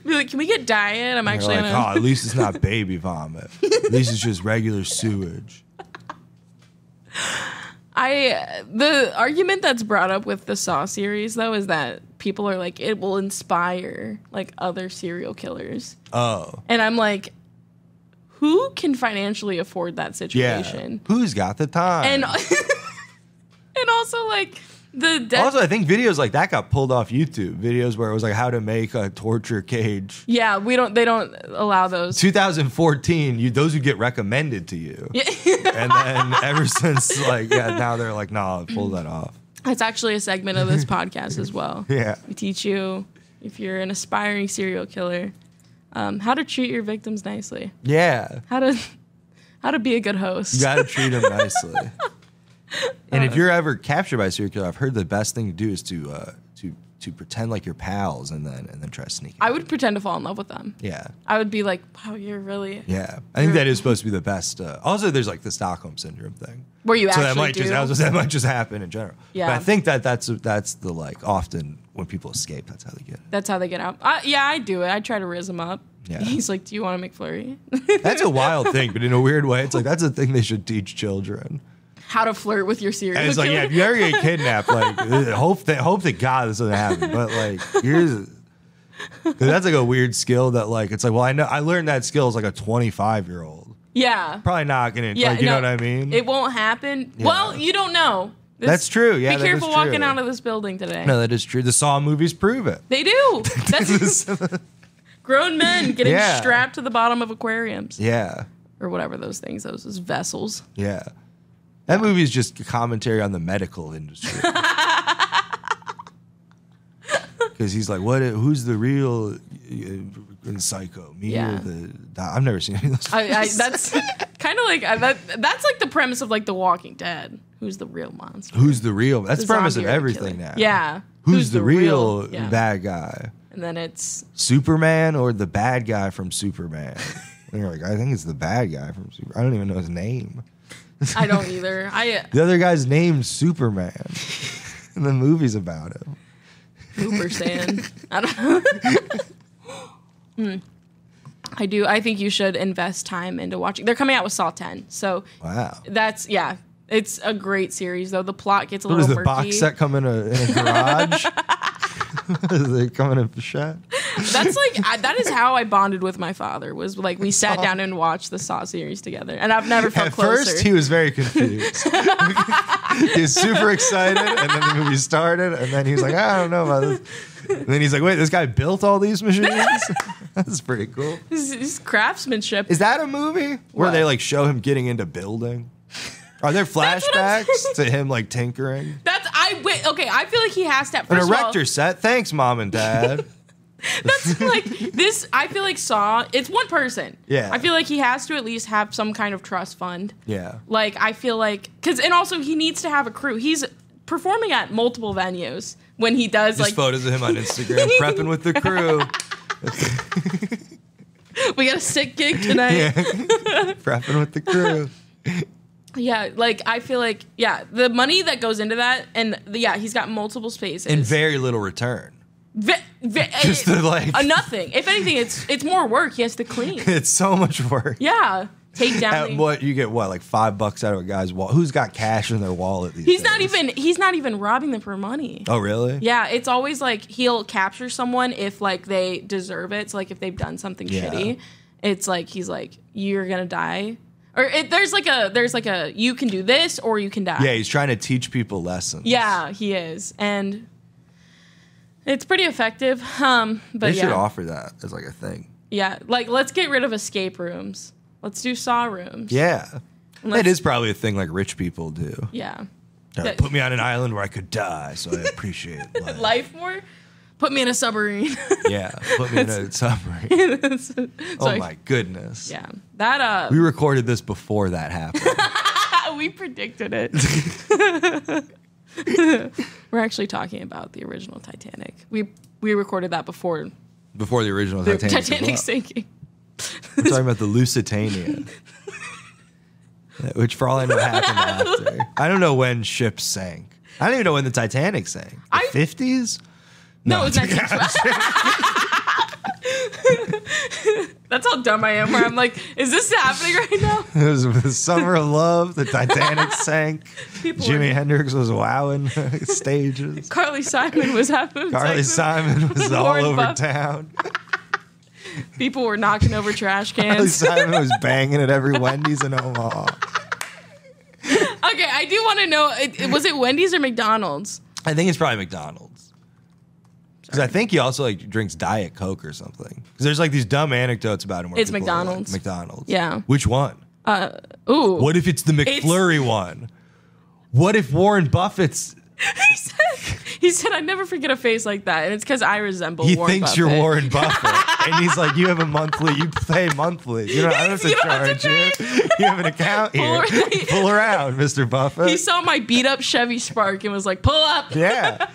Be like, can we get diet? I'm You're actually like, gonna... oh, at least it's not baby vomit. At least it's just regular sewage. The argument that's brought up with the Saw series though is that people are like it will inspire like other serial killers. Oh. And I'm like, who can financially afford that Yeah. situation? Who's got the time? And and also like the death. Also, I think videos like that got pulled off YouTube. Videos where it was like how to make a torture cage. Yeah, they don't allow those. 2014, those would get recommended to you. Yeah. And then ever since, now they're like, nah, pull that off. It's actually a segment of this podcast as well. Yeah. We teach you, if you're an aspiring serial killer, how to treat your victims nicely. Yeah. How to be a good host. You got to treat them nicely. And if you're ever captured by a serial killer, I've heard the best thing to do is to pretend like you're pals and then try to sneak. I would pretend to fall in love with them. Yeah. I would be like, wow, you're really... Yeah. I think that is supposed to be the best. Also, there's like the Stockholm Syndrome thing. Where you So actually that might do. that might just happen in general. Yeah. But I think that's the like often when people escape, that's how they get it. That's how they get out. Yeah, I do it. I try to riz him up. Yeah. He's like, do you want a McFlurry? That's a wild thing, but in a weird way, it's like that's a thing they should teach children. How to flirt with your serial And it's like, killer. yeah, if you ever get kidnapped, like hope to God this doesn't happen. But like, because that's like a weird skill that like it's like, well, I learned that skill as like a 25-year-old. Yeah. Probably not gonna, Yeah, like, you no, know what I mean? It won't happen. Yeah. Well, you don't know. That's true. Yeah, Be that is careful walking true. out of this building today. No, that is true. The Saw movies prove it. They do. That's grown men getting Yeah. strapped to the bottom of aquariums. Yeah, Or whatever those things, those vessels. yeah. That movie is just a commentary on the medical industry. Because he's like, who's the real psycho? Me Yeah. or the... I've never seen any of those movies. That's kind of like that's like the premise of like The Walking Dead. Who's the real monster? Who's the real... That's The the premise of zombie everything killer. now. Yeah. Who's the real yeah. bad guy? And then it's Superman or the bad guy from Superman? And you're like, I think it's the bad guy from Superman. I don't even know his name. I don't either. The other guy's named Superman. And the movie's about him. Hooper Sand. I don't know. I do. I think you should invest time into watching. They're coming out with Saw 10. So Wow. that's, yeah. It's a great series, though. The plot gets a What little does the murky. box set come in a garage? Does it come in a shed? That's like, that is how I bonded with my father, was like we sat down and watched the Saw series together. And I've never felt At closer. first, he was very confused. He was super excited, and then the movie started, and then he was like, I don't know about this. And then he's like, wait, this guy built all these machines? That's pretty cool. His craftsmanship. Is that a movie where What? they like show him getting into building? Are there flashbacks to him like tinkering? Okay, I feel like he has to. An First of all, erector set. Thanks, Mom and Dad. That's like this. I feel like Saw. It's one person. Yeah. I feel like he has to at least have some kind of trust fund. Yeah. Like I feel like and also he needs to have a crew. He's performing at multiple venues when he does Just like photos of him on Instagram prepping with the crew. We got a sick gig tonight. Yeah. Prepping with the crew. Yeah, like I feel like the money that goes into that, and he's got multiple spaces And very little return. Just nothing. If anything, it's more work. He has to clean. It's so much work. Yeah, take down. What you get? What, like $5 out of a guy's wallet? Who's got cash in their wallet these He's days? He's not even robbing them for money. Oh, really? Yeah, it's always like he'll capture someone if like they deserve it. So like if they've done something shitty, it's like he's like, you're gonna die. Or there's like a you can do this or you can die. Yeah, he's trying to teach people lessons. Yeah, he is, and it's pretty effective. But They should offer that as like a thing. Yeah, like let's get rid of escape rooms. Let's do Saw rooms. Yeah, that is probably a thing like rich people do. Yeah. Put me on an island where I could die, so I appreciate life. Life more. Put me in a submarine. Yeah, put me in a submarine. Oh my goodness. Yeah, that we recorded this before that happened. We predicted it. We're actually talking about the original Titanic. We recorded that before the original Titanic sinking. We're talking about the Lusitania, which for all I know happened after. I don't know when ships sank. I don't even know when the Titanic sank. The 50s? No, it was 1912. That's how dumb I am. Where I'm like, is this happening right now? It was the summer of love. The Titanic sank. Jimi Hendrix was wowing stages. Carly Simon was having. Carly Simon was all over Buffett. town. People were knocking over trash Carly cans. Simon was banging at every Wendy's in Omaha. Okay, I do want to know, was it Wendy's or McDonald's? I think it's probably McDonald's. Because I think he also like drinks Diet Coke or something. Because there's like these dumb anecdotes about him. Where It's people are like, McDonald's. McDonald's. Yeah. Which one? Ooh. What if it's the McFlurry one? What if Warren Buffett's... He said, I never forget a face like that. And it's because I resemble He Warren thinks Buffett. you're Warren Buffett. And he's like, you have a monthly, you pay monthly. You don't have to You don't have charge you. You have an account here. Pull around, Mr. Buffett. He saw my beat up Chevy Spark and was like, pull up. Yeah.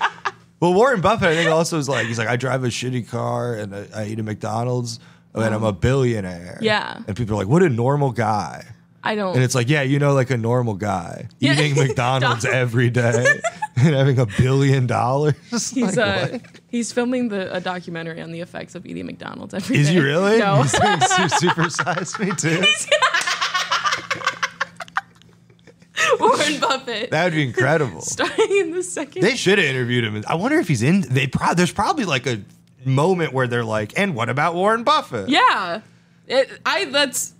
Well, Warren Buffett, I think, also is like, he's like, I drive a shitty car and I eat at McDonald's and I'm a billionaire. Yeah. And people are like, what a normal guy. I don't. And it's like, yeah, you know, like a normal guy eating McDonald's every day and having $1 billion. He's filming a documentary on the effects of eating McDonald's every day. Is he really? No. He's doing Supersize Me too. Warren Buffett. That would be incredible. Starting in the second. They should have interviewed him. I wonder if he's in. There's probably like a moment where they're like, and what about Warren Buffett? Yeah. That's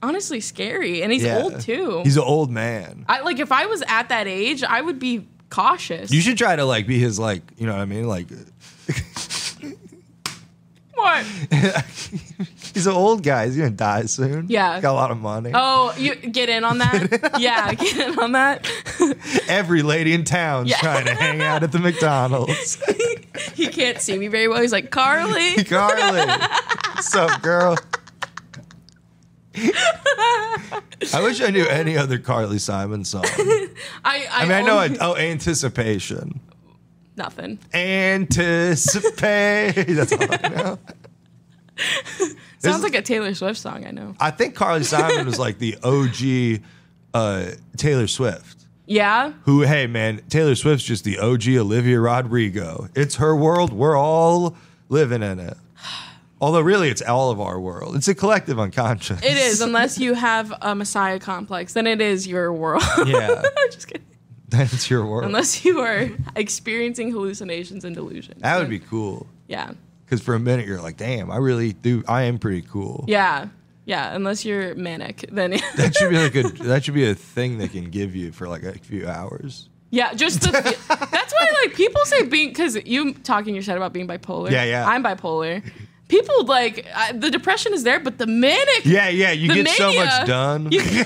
honestly scary. And he's old too. He's an old man. If I was at that age, I would be cautious. You should try to like be his like, you know what I mean? Like What? he's an old guy. He's gonna die soon. Yeah. Got a lot of money. Oh, you get in on that? Yeah, get in on that. Every lady in town's trying to hang out at the McDonald's. He can't see me very well. He's like, Carly. Carly. What's up, girl? I wish I knew any other Carly Simon song. I know Anticipation. Nothing. Anticipate. That's all I know. Sounds like a Taylor Swift song, I know. I think Carly Simon was like the OG Taylor Swift. Yeah? Who, hey man, Taylor Swift's just the OG Olivia Rodrigo. It's her world. We're all living in it. Although really it's all of our world. It's a collective unconscious. It is, unless you have a Messiah complex, then it is your world. Yeah. I'm just kidding. That's your world. Unless you are experiencing hallucinations and delusions. That would be cool. Yeah. Because for a minute you're like, damn, I am pretty cool. Yeah. Yeah, unless you're manic, then That should be a thing they can give you for like a few hours. yeah, just that's why like people say because you talking your shit about being bipolar. Yeah. I'm bipolar. People like the depression is there, but the manic. Yeah, you the get so mania, much done. You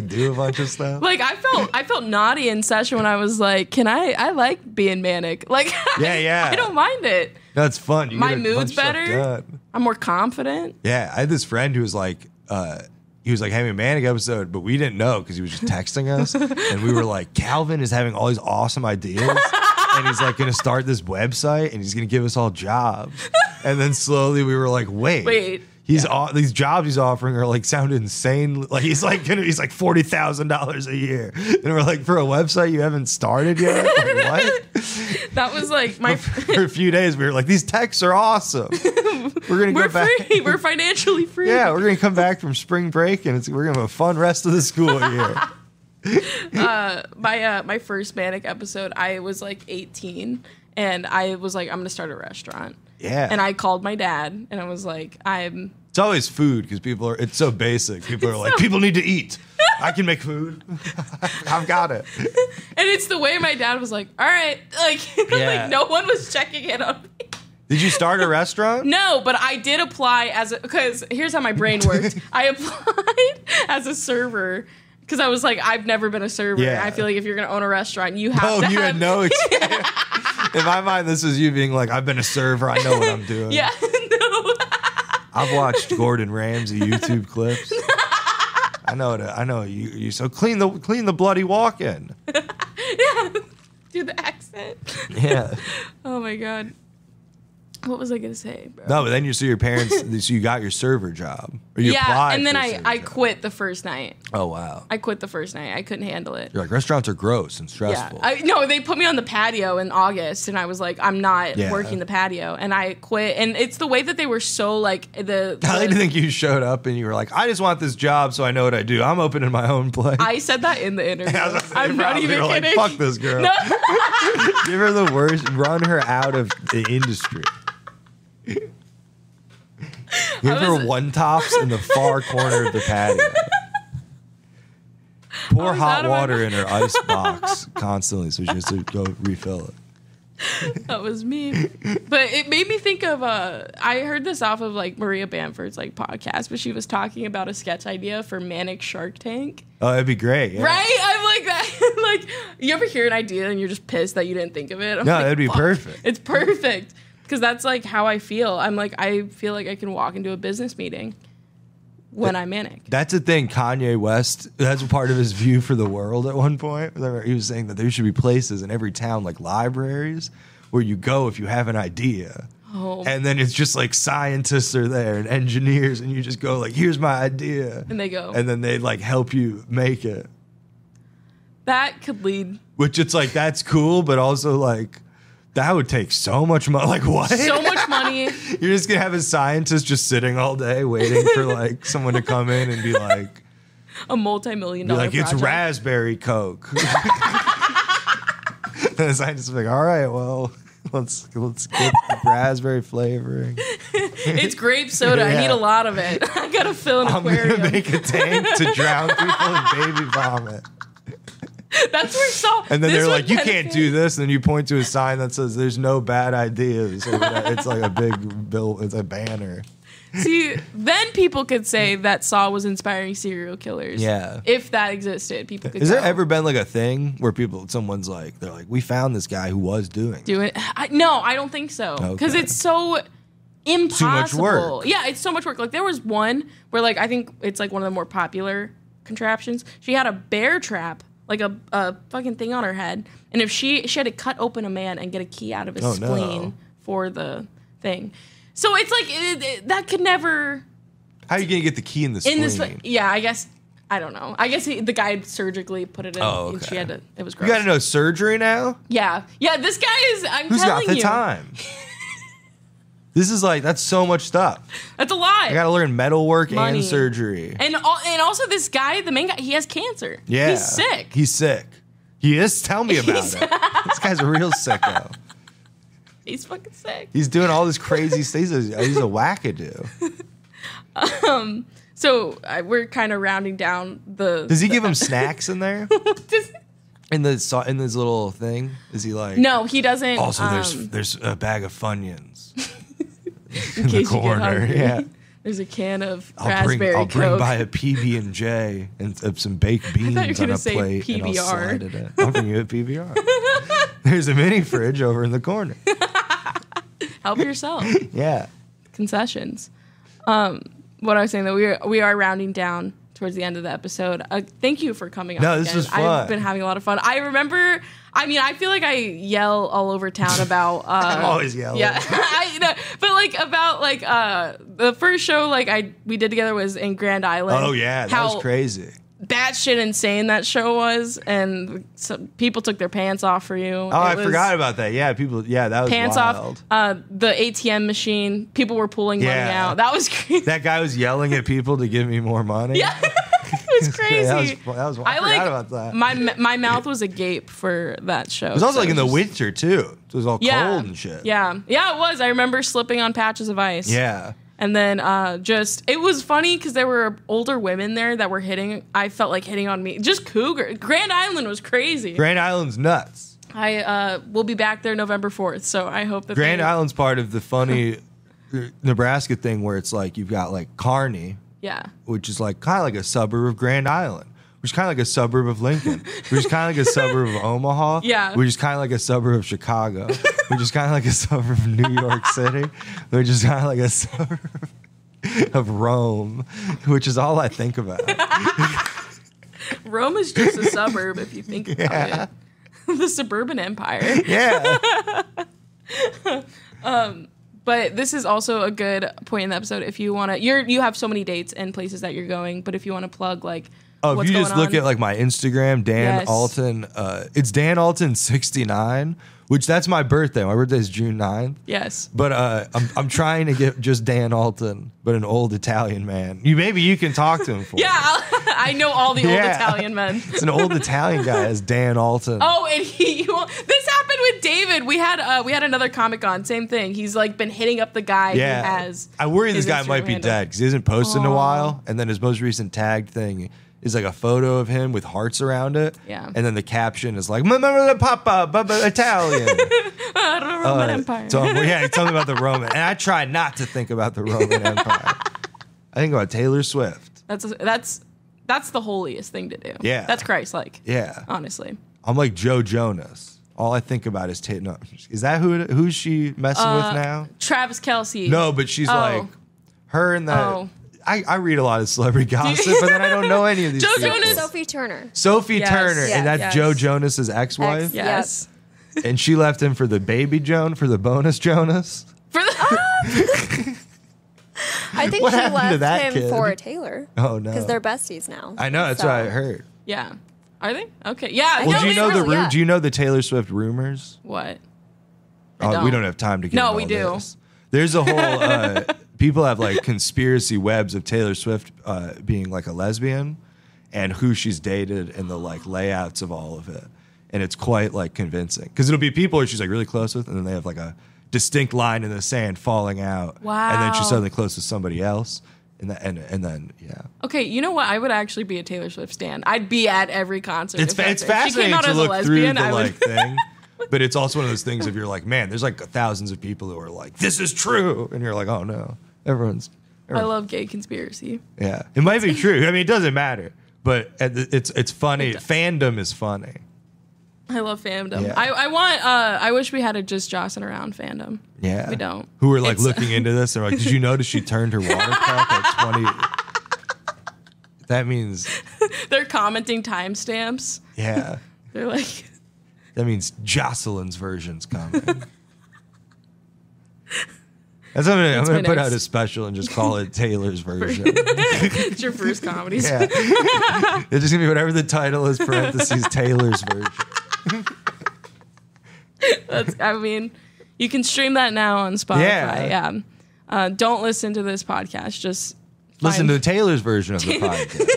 do a bunch of stuff. Like I felt naughty in session when I was like, I like being manic. Like Yeah. I don't mind it. That's fun. You My get a bunch mood's of stuff better. done. I'm more confident. Yeah, I had this friend who was like, having a manic episode, but we didn't know because he was just texting us, and we were like, Calvin is having all these awesome ideas, and he's like going to start this website, and he's going to give us all jobs, and then slowly we were like, wait. These jobs he's offering are like sound insane. Like he's like $40,000 a year, and we're like, for a website you haven't started yet. Like, what? That was like my. For a few days we were like, these texts are awesome. We're back. Free. We're financially free. Yeah, we're gonna come back from spring break, and we're gonna have a fun rest of the school year. My first manic episode, I was like 18, and I was like, I'm gonna start a restaurant. Yeah. And I called my dad, and I was like, It's always food because it's so basic. People are like, people need to eat. I can make food. I've got it. And it's the way my dad was like, all right. Like, like no one was checking in on me. Did you start a restaurant? No, but I did apply because here's how my brain worked. I applied as a server. Because I was like, I've never been a server. Yeah. I feel like if you're going to own a restaurant, you have to you have... had no experience. In my mind, this is you being like, I've been a server. I know what I'm doing. Yeah, no. I've watched Gordon Ramsay YouTube clips. I know you. So clean the bloody walk-in. Yeah. Do the accent. Yeah. Oh, my God. What was I going to say, bro? No, but then your parents, so you got your server job. Or you yeah, applied and then for a I server job. quit the first night. Oh, wow. I quit the first night. I couldn't handle it. You're like, restaurants are gross and stressful. Yeah. No, they put me on the patio in August, and I was like, I'm not working the patio. And I quit. And it's the way that they were so, like, I like to think you showed up and you were like, I just want this job so I know what I do. I'm opening my own place. I said that in the interview. I'm not even kidding. Like, fuck this girl. No. Give her the worst. Run her out of the industry. Give her one tops in the far corner of the patio. Pour hot water in her ice box constantly so she has to go refill it. That was me. But it made me think of I heard this off of like Maria Bamford's like podcast, but she was talking about a sketch idea for Manic Shark Tank. Oh, that'd be great. Yeah. Right? I'm like that. Like, you ever hear an idea and you're just pissed that you didn't think of it? I'm No, like, that'd be fuck. perfect. It's perfect. Because that's like how I feel. I'm like, I feel like I can walk into a business meeting when I'm manic. That's the thing. Kanye West, that's part of his view for the world at one point. He was saying that there should be places in every town, like libraries, where you go if you have an idea. Oh. And then it's just like scientists are there and engineers, and you just go like, here's my idea. And they go. And then they like help you make it. That could lead. Which it's like, that's cool, but also like, that would take so much money. Like, what? So much money. You're just going to have a scientist just sitting all day waiting for like someone to come in and be like, A multi-million-dollar like, it's project. raspberry Coke. And the scientist is like, all right, well, let's get raspberry flavoring. It's grape soda. I Yeah. need a lot of it. I gotta fill an I'm going aquarium. to make a tank to drown people in baby vomit. That's where Saul. And then this they're would like, you benefit- can't do this. And then you point to a sign that says, there's no bad ideas. Or whatever. It's like a big bill. It's a banner. See, then people could say that Saw was inspiring serial killers. Yeah. If that existed, people could Has there go, ever been like a thing where someone's like, they're like, we found this guy who was doing do it? No, I don't think so. Because Okay. it's so impossible. work. Yeah, it's so much work. Like there was one where like I think it's like one of the more popular contraptions. She had a bear trap, like a fucking thing on her head, and if she had to cut open a man and get a key out of his Oh, spleen no. for the thing. So it's like that could never How are you going to get the key in the spleen? Yeah, I guess I don't know. I guess the guy had surgically put it in, Oh, and she okay. had to. It was gross. You got to know surgery now? Yeah. This guy is. I'm Who's got telling the you, time? This is like, that's so much stuff. that's a lot. I got to learn metalwork Money. and surgery. And also this guy, the main guy, he has cancer. Yeah. He's sick. He's sick. He is? Tell me about He's- it. This guy's a real sicko. He's fucking sick. He's doing all this crazy stuff. He's a wackadoo. So we're kind of rounding down the. Does he give him snacks in there? In this little thing? Is he like... No, he doesn't. Also, there's a bag of Funyuns in in the case you get corner. hungry. Yeah. There's a can of I'll bring Coke. by a PB&J and some baked beans thought you were on gonna a say plate and I'll PBR. slide it in. I'll bring you a PBR. There's a mini fridge over in the corner. Help yourself. Yeah. Concessions. What I was saying, that we are rounding down towards the end of the episode. Thank you for coming on. No, this again. was fun. I've been having a lot of fun. I remember. I mean, I feel like I yell all over town about. I'm always yelling. Yeah, but like about like the first show we did together was in Grand Island. Oh yeah, that was crazy. Batshit insane that show was, and some people took their pants off for you. Oh, I forgot about that. Yeah, people. Yeah, that was pants wild. off. The ATM machine, people were pulling money out. That was crazy. That guy was yelling at people to give me more money. Yeah, it was crazy. that was I forgot about that. My mouth was agape for that show. It was also like in the winter too. It was all cold and shit. Yeah, it was. I remember slipping on patches of ice. Yeah. And then it was funny because there were older women there that were I felt like hitting on me. Just cougar. Grand Island was crazy. Grand Island's nuts. I will be back there November 4th, so I hope that Grand Island's part of the funny Nebraska thing where it's like you've got like Kearney, which is like kind of like a suburb of Grand Island, which is kind of like a suburb of Lincoln, which is kind of like a suburb of Omaha, which is kind of like a suburb of Chicago, which is kind of like a suburb of New York City, which is kind of like a suburb of Rome, which is all I think about. Rome is just a suburb if you think about it. The suburban empire. Yeah. But this is also a good point in the episode if you want to. You have so many dates and places that you're going, but if you want to plug like. Oh, if you just look at like my Instagram, Dan Alten, it's Dan Alten 69, which that's my birthday. My birthday is June 9th. Yes. But I'm trying to get just Dan Alten, but an old Italian man. Maybe you can talk to him for me. I know all the old Italian men. It's an old Italian guy as Dan Alten. Oh, and this happened with David. We had another Comic Con, same thing. He's like been hitting up the guy who has. I worry this guy Instagram might be handle. dead because he hasn't posted in a while, and then his most recent tagged thing is like a photo of him with hearts around it. Yeah. And then the caption is like, Papa, Italian. Roman Empire. Tell me about the Roman. And I try not to think about the Roman Empire. I think about Taylor Swift. That's the holiest thing to do. Yeah. That's Christ-like. Yeah. Honestly. I'm like Joe Jonas. All I think about is Taylor. No, is that who's she messing with now? Travis Kelce. No, but she's like her and that. Oh. I read a lot of celebrity gossip, but then I don't know any of these Joe people. Jonas. Sophie Turner. Sophie Turner, Yes. and that's Yes. Joe Jonas's ex-wife. Yes. And she left him for the baby for the bonus Jonas. For the I think What she happened to left that him kid? for Taylor. Oh no, Because they're besties now. I know that's So- what I heard. Yeah. Are they? Okay. Yeah. Well, No, do you know the literally, yeah. Do you know the Taylor Swift rumors? What? We don't have time to get. No, into we all do. this. There's a whole. People have like conspiracy webs of Taylor Swift being like a lesbian, and who she's dated, and the like layouts of all of it, and it's quite like convincing because it'll be people who she's like really close with, and then they have like a distinct line in the sand falling out, Wow. and then she's suddenly close with somebody else, and then Okay, you know what? I would actually be a Taylor Swift stan. I'd be at every concert. It's if that's it. If she fascinating came out to as a look through lesbian, the I would. like thing. But it's also one of those things if you're like, man, there's like thousands of people who are like, this is true. And you're like, oh no, everyone's. I love gay conspiracy. Yeah. It might be true. I mean, it doesn't matter. But it's funny. Fandom is funny. I love fandom. Yeah. I wish we had a Just Jossin Around fandom. Yeah. We don't. Who were like It's- looking into this. They're like, did you notice she turned her water cup at 20? That means, They're commenting timestamps. yeah. They're like, That means Jocelyn's version's coming. That's what I'm That's going my to put next- out a special and just call it Taylor's version. it's your first comedy. Yeah. It's just going to be whatever the title is, parentheses, Taylor's version. I mean, you can stream that now on Spotify. Yeah. Don't listen to this podcast. Just Listen find- to Taylor's version of the podcast.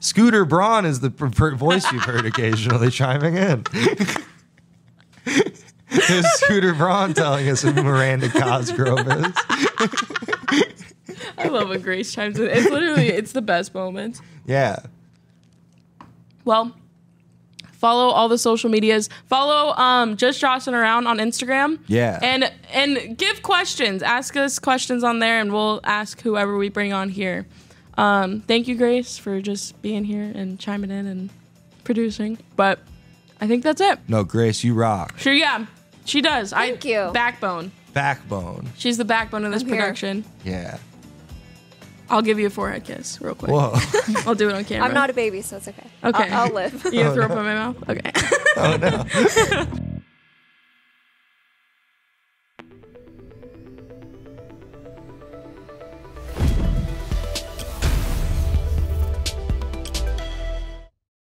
Scooter Braun is the voice you've heard occasionally chiming in. There's Scooter Braun telling us who Miranda Cosgrove is. I love when Grace chimes in. It's the best moment. Yeah. Well, follow all the social medias. Follow Just Jossin Around on Instagram. Yeah. And give questions. Ask us questions on there, and we'll ask whoever we bring on here. Thank you, Grace, for just being here and chiming in and producing. But I think that's it. No, Grace, you rock. Sure, yeah. She does. Thank you. Backbone. backbone. She's the backbone of this I'm here. production. Yeah. I'll give you a forehead kiss real quick. Whoa. I'll do it on camera. I'm not a baby, so it's okay. Okay. I'll live. You gonna throw up in my mouth? Okay. Oh no.